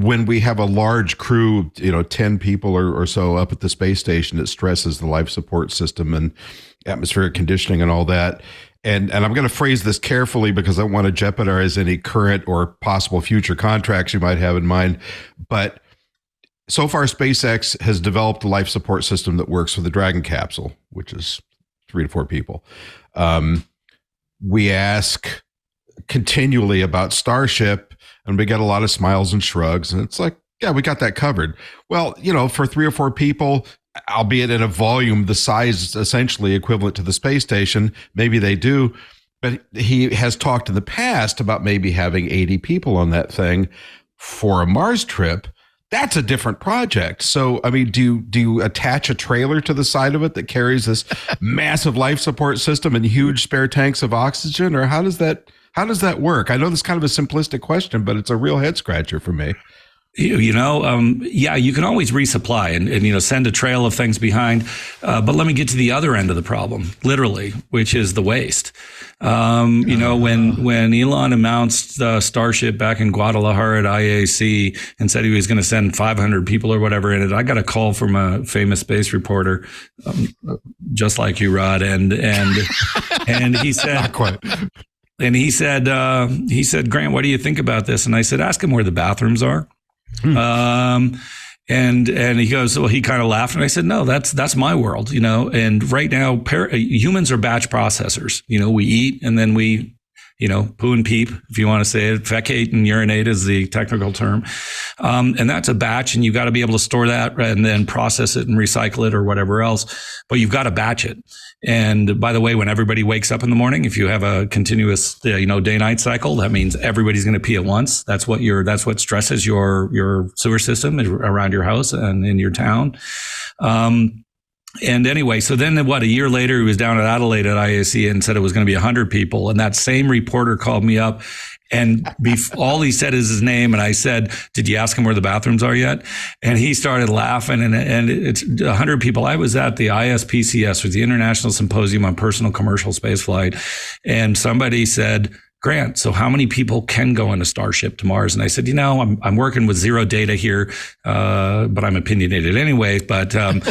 when we have a large crew, 10 people or so up at the space station, it stresses the life support system and atmospheric conditioning and all that. And I'm going to phrase this carefully because I don't want to jeopardize any current or possible future contracts you might have in mind. But so far, SpaceX has developed a life support system that works for the Dragon capsule, which is 3 to 4 people. We ask continually about Starship, and we get a lot of smiles and shrugs. And it's like, yeah, we got that covered. Well, for 3 or 4 people, albeit in a volume the size essentially equivalent to the space station, maybe they do. But he has talked in the past about maybe having 80 people on that thing for a Mars trip. That's a different project. So, I mean, do you attach a trailer to the side of it that carries this massive life support system and huge spare tanks of oxygen, or how does that work? I know this is kind of a simplistic question, but it's a real head scratcher for me. Yeah, you can always resupply and send a trail of things behind. But let me get to the other end of the problem, literally, which is the waste. When Elon announced Starship back in Guadalajara at IAC and said he was going to send 500 people or whatever in it, I got a call from a famous space reporter, just like you, Rod, and he said, Not quite. And he said, Grant, what do you think about this? And I said, ask him where the bathrooms are. And he goes, well, he kind of laughed, and I said, no, that's my world, and right now humans are batch processors. We eat and then we, poo and peep, if you want to say it, feccate and urinate is the technical term. And that's a batch, and you've got to be able to store that and then process it and recycle it or whatever else, but you've got to batch it. And by the way, when everybody wakes up in the morning, if you have a continuous, day-night cycle, that means everybody's going to pee at once. That's what stresses your sewer system around your house and in your town. And anyway, so then a year later, he was down at Adelaide at IAC and said it was going to be 100 people. And that same reporter called me up, and all he said is his name. And I said, did you ask him where the bathrooms are yet? And he started laughing, and it's 100 people. I was at the ISPCS, was the International Symposium on Personal Commercial Spaceflight. And somebody said, Grant, so how many people can go in a Starship to Mars? And I said, I'm working with zero data here, but I'm opinionated anyway. But but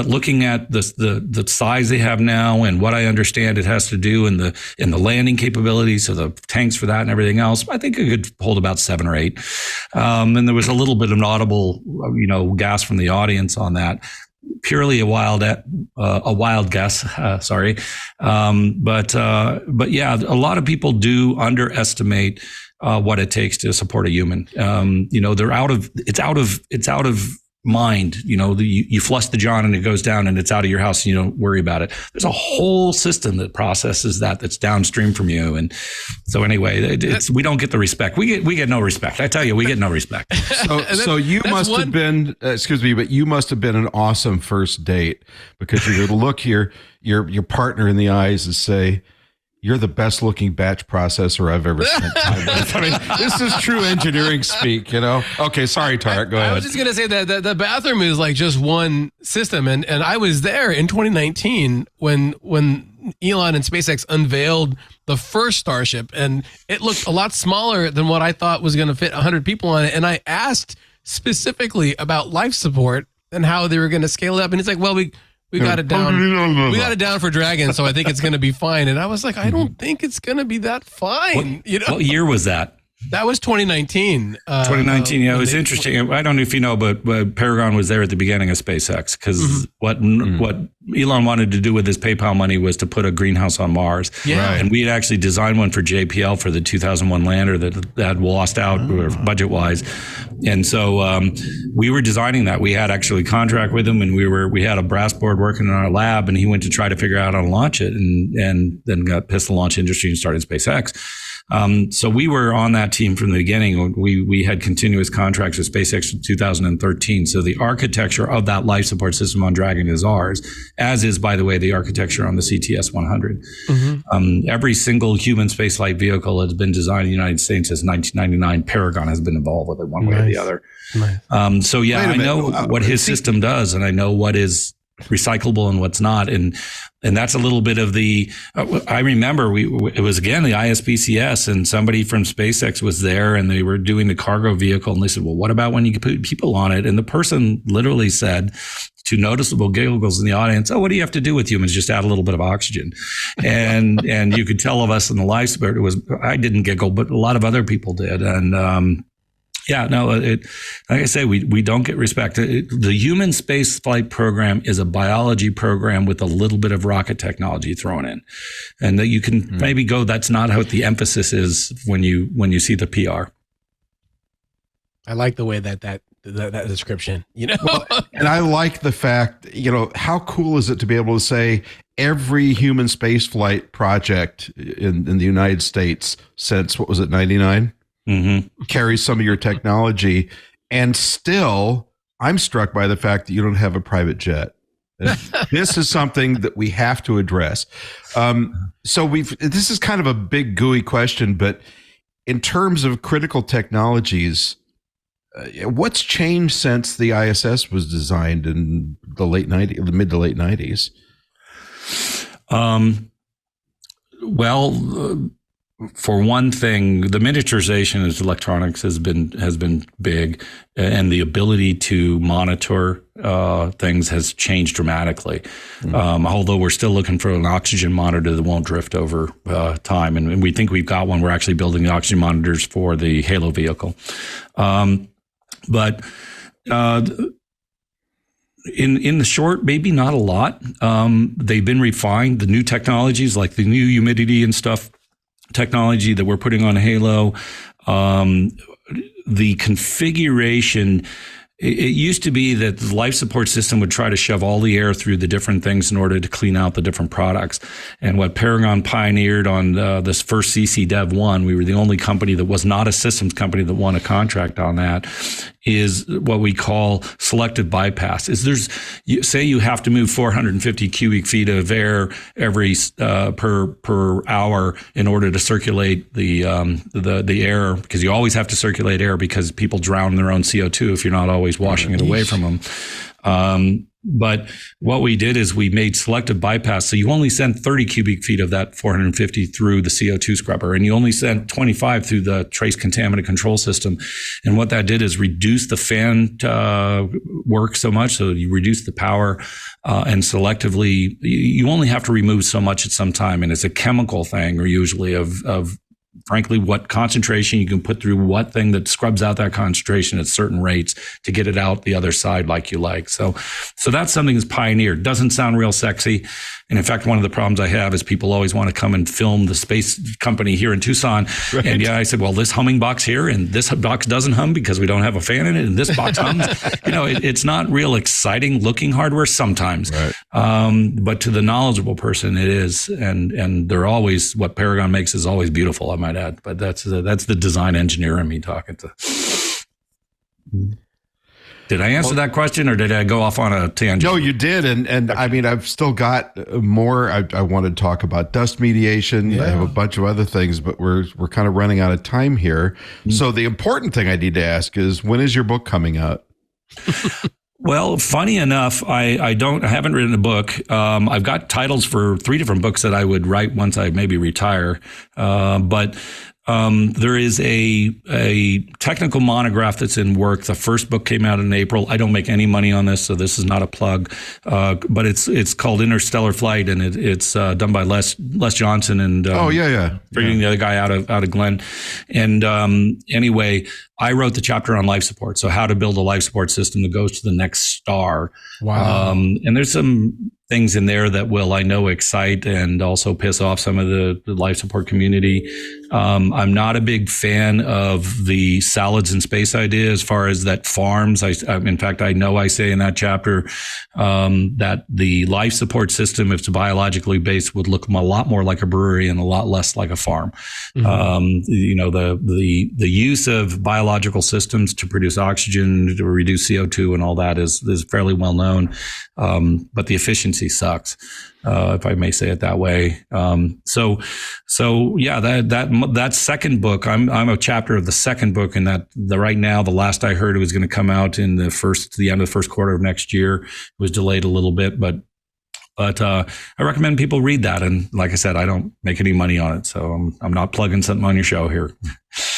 looking at the size they have now and what I understand it has to do in the landing capabilities, so the tanks for that and everything else, I think it could hold about 7 or 8. And there was a little bit of an audible, gas from the audience on that. Purely a wild guess. Sorry. But yeah, a lot of people do underestimate what it takes to support a human. They're it's out of mind. You flush the John and it goes down and it's out of your house and you don't worry about it. There's a whole system that processes that's downstream from you. And so anyway, we don't get the respect. We get no respect. I tell you, we get no respect. So you must have been, but you must have been an awesome first date, because you're going to look your partner in the eyes and say, you're the best looking batch processor I've ever spent time with. I mean, this is true engineering speak, Okay, sorry, Tariq, go ahead. I was just going to say that the bathroom is like just one system. And I was there in 2019 when Elon and SpaceX unveiled the first Starship, and it looked a lot smaller than what I thought was going to fit 100 people on it. And I asked specifically about life support and how they were going to scale it up. And it's like, well, we got it down. We got it down for Dragon, so I think it's going to be fine. And I was like, I don't think it's going to be that fine. What year was that? That was 2019. 2019, yeah, it was interesting. I don't know if you know, but Paragon was there at the beginning of SpaceX, because what Elon wanted to do with his PayPal money was to put a greenhouse on Mars. Yeah. Right. And we had actually designed one for JPL for the 2001 lander that had lost out budget-wise. And so we were designing that. We had actually a contract with him, and we had a brass board working in our lab, and he went to try to figure out how to launch it, and then got pissed the launch industry and started SpaceX. So we were on that team from the beginning. We had continuous contracts with SpaceX in 2013. So the architecture of that life support system on Dragon is ours, as is, by the way, the architecture on the CTS 100. Every single human spaceflight vehicle has been designed in the United States since 1999. Paragon has been involved with it one way or the other. Nice. So yeah, I know what his system does, and I know what is recyclable and what's not. And that's a little bit of the, I remember it was again, the ISPCS, and somebody from SpaceX was there, and they were doing the cargo vehicle. And they said, well, what about when you put people on it? And the person literally said, to noticeable giggles in the audience, oh, what do you have to do with humans? Just add a little bit of oxygen. And you could tell of us in the life support, I didn't giggle, but a lot of other people did. And, yeah, no, like I say, we don't get respect. The human space flight program is a biology program with a little bit of rocket technology thrown in. And that you can maybe go, that's not how the emphasis is when you see the PR. I like the way that description, Well, and I like the fact, how cool is it to be able to say every human space flight project in the United States since, what was it, 99? Carries some of your technology, and still I'm struck by the fact that you don't have a private jet. This is something that we have to address. So this is kind of a big gooey question, but in terms of critical technologies, what's changed since the ISS was designed in the mid to late 90s? Well, for one thing, the miniaturization of electronics has been big, and the ability to monitor things has changed dramatically. Although we're still looking for an oxygen monitor that won't drift over time, and we think we've got one. We're actually building the oxygen monitors for the Halo vehicle, but. In the short, maybe not a lot. They've been refined. The new technologies, like the new humidity and stuff technology that we're putting on Halo, the configuration. It used to be that the life support system would try to shove all the air through the different things in order to clean out the different products. And what Paragon pioneered on this first CC Dev 1, we were the only company that was not a systems company that won a contract on that, is what we call selective bypass. Say you have to move 450 cubic feet of air every per hour in order to circulate the air, because you always have to circulate air because people drown in their own CO2 if you're not always washing it away from them. But what we did is we made selective bypass. So you only send 30 cubic feet of that 450 through the CO2 scrubber, and you only send 25 through the trace contaminant control system. And what that did is reduce the fan work so much. So you reduce the power, and selectively, you only have to remove so much at some time. And it's a chemical thing, or usually of frankly, what concentration you can put through what thing that scrubs out that concentration at certain rates to get it out the other side like you like. So that's something that's pioneered. Doesn't sound real sexy. And in fact, one of the problems I have is people always want to come and film the space company here in Tucson. Right. And I said, well, this humming box here, and this box doesn't hum because we don't have a fan in it, and this box hums. It's not real exciting looking hardware sometimes. Right. But to the knowledgeable person, it is. And they're always, what Paragon makes is always beautiful, I might add. But that's the design engineer in me talking to. Did I answer that question, or did I go off on a tangent? No, you did. And I mean, I've still got more. I want to talk about dust mediation. Yeah. I have a bunch of other things, but we're kind of running out of time here. So the important thing I need to ask is, when is your book coming out? Well, funny enough, I haven't written a book. I've got titles for 3 different books that I would write once I maybe retire. But there is a technical monograph that's in work. The first book came out in April. I don't make any money on this, so this is not a plug. But it's called Interstellar Flight, and it's done by Les Johnson and bringing the other guy out of Glenn. And anyway, I wrote the chapter on life support, so how to build a life support system that goes to the next star. Wow. And there's some things in there that will, I know, excite and also piss off some of the life support community. I'm not a big fan of the salads in space idea as far as that farms. In fact, I know I say in that chapter that the life support system, if it's biologically based, would look a lot more like a brewery and a lot less like a farm. Mm-hmm. The use of biological systems to produce oxygen, to reduce CO2 and all that is fairly well known. But the efficiency sucks, if I may say it that way. So yeah, that second book, I'm a chapter of the second book, and right now, the last I heard, it was going to come out in the end of the first quarter of next year. It was delayed a little bit, but I recommend people read that. And like I said, I don't make any money on it, so I'm not plugging something on your show here.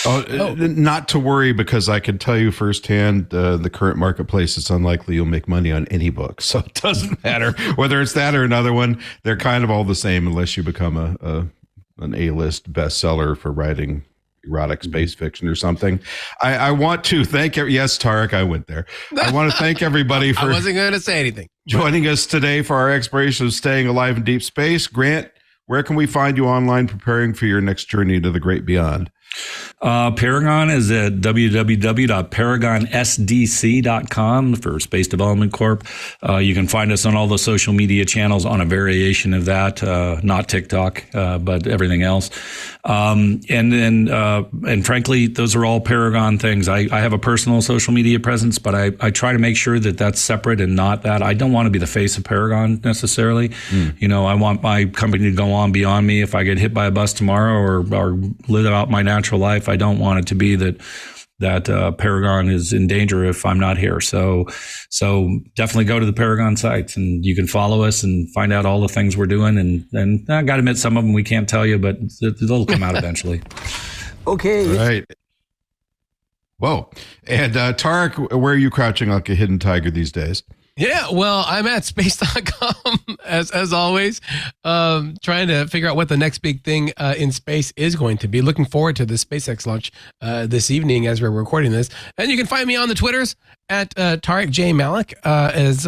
Not to worry, because I can tell you firsthand, the current marketplace, it's unlikely you'll make money on any book. So it doesn't matter whether it's that or another one. They're kind of all the same, unless you become an A-list bestseller for writing erotic space fiction or something. I want to thank yes, Tariq, I went there. I want to thank everybody for I wasn't going to say anything. Joining us today for our exploration of staying alive in deep space. Grant, where can we find you online preparing for your next journey to the great beyond? Paragon is at www.paragonsdc.com for Space Development Corp. You can find us on all the social media channels on a variation of that, not TikTok, but everything else. And frankly, those are all Paragon things. I have a personal social media presence, but I try to make sure that that's separate and not that. I don't want to be the face of Paragon necessarily. I want my company to go on beyond me. If I get hit by a bus tomorrow or live out my natural natural life. I don't want it to be that Paragon is in danger if I'm not here. So definitely go to the Paragon sites, and you can follow us and find out all the things we're doing. And I got to admit, some of them we can't tell you, but they'll come out eventually. Okay. Right. Whoa. And Tariq, where are you crouching like a hidden tiger these days? Yeah, well, I'm at space.com as always, trying to figure out what the next big thing in space is going to be. Looking forward to the SpaceX launch this evening as we're recording this. And you can find me on the Twitters at Tariq J. Malik as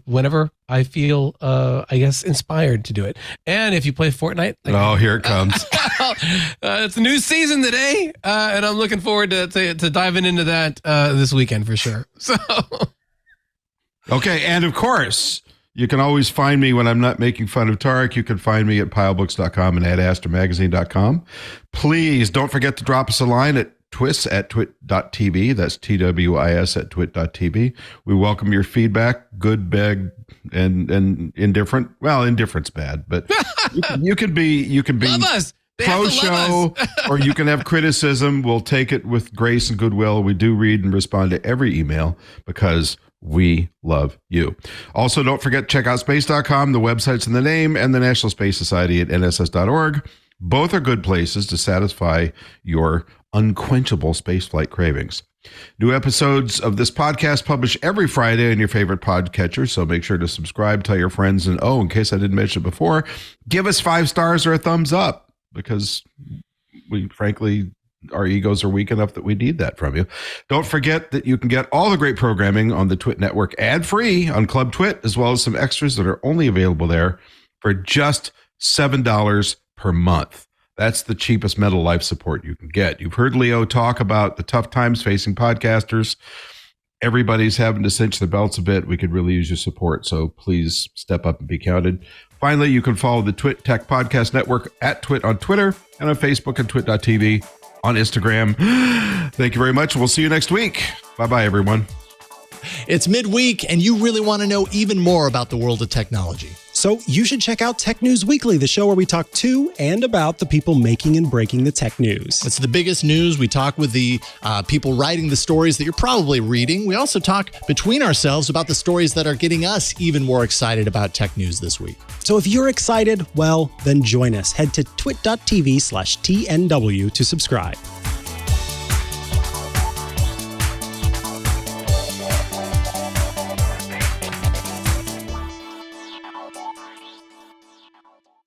whenever I feel, I guess, inspired to do it. And if you play Fortnite. Here it comes. It's a new season today, and I'm looking forward to diving into that this weekend for sure. So... Okay, and of course, you can always find me when I'm not making fun of Tariq. You can find me at pilebooks.com and at astromagazine.com. Please don't forget to drop us a line at twit@twit.tv. That's TWIS at twit.tv. We welcome your feedback, good, bad, and indifferent. Well, indifferent's bad, but you can be Love us. Pro show, or you can have criticism. We'll take it with grace and goodwill. We do read and respond to every email because we love you. Also, don't forget to check out space.com. The website's in the name, and the National Space Society at nss.org. Both are good places to satisfy your unquenchable spaceflight cravings. New episodes of this podcast publish every Friday on your favorite podcatcher, so make sure to subscribe, tell your friends, and in case I didn't mention it before, give us 5 stars or a thumbs up, because we frankly, our egos are weak enough that we need that from you. Don't forget that you can get all the great programming on the Twit Network ad-free on Club Twit, as well as some extras that are only available there for just $7 per month. That's the cheapest mental life support you can get. You've heard Leo talk about the tough times facing podcasters. Everybody's having to cinch their belts a bit. We could really use your support, so please step up and be counted. Finally, you can follow the Twit Tech Podcast Network at Twit on Twitter and on Facebook and twit.tv. On Instagram. Thank you very much. We'll see you next week. Bye-bye, everyone. It's midweek, and you really want to know even more about the world of technology. So you should check out Tech News Weekly, the show where we talk to and about the people making and breaking the tech news. It's the biggest news. We talk with the people writing the stories that you're probably reading. We also talk between ourselves about the stories that are getting us even more excited about tech news this week. So if you're excited, well, then join us. Head to twit.tv/TNW to subscribe.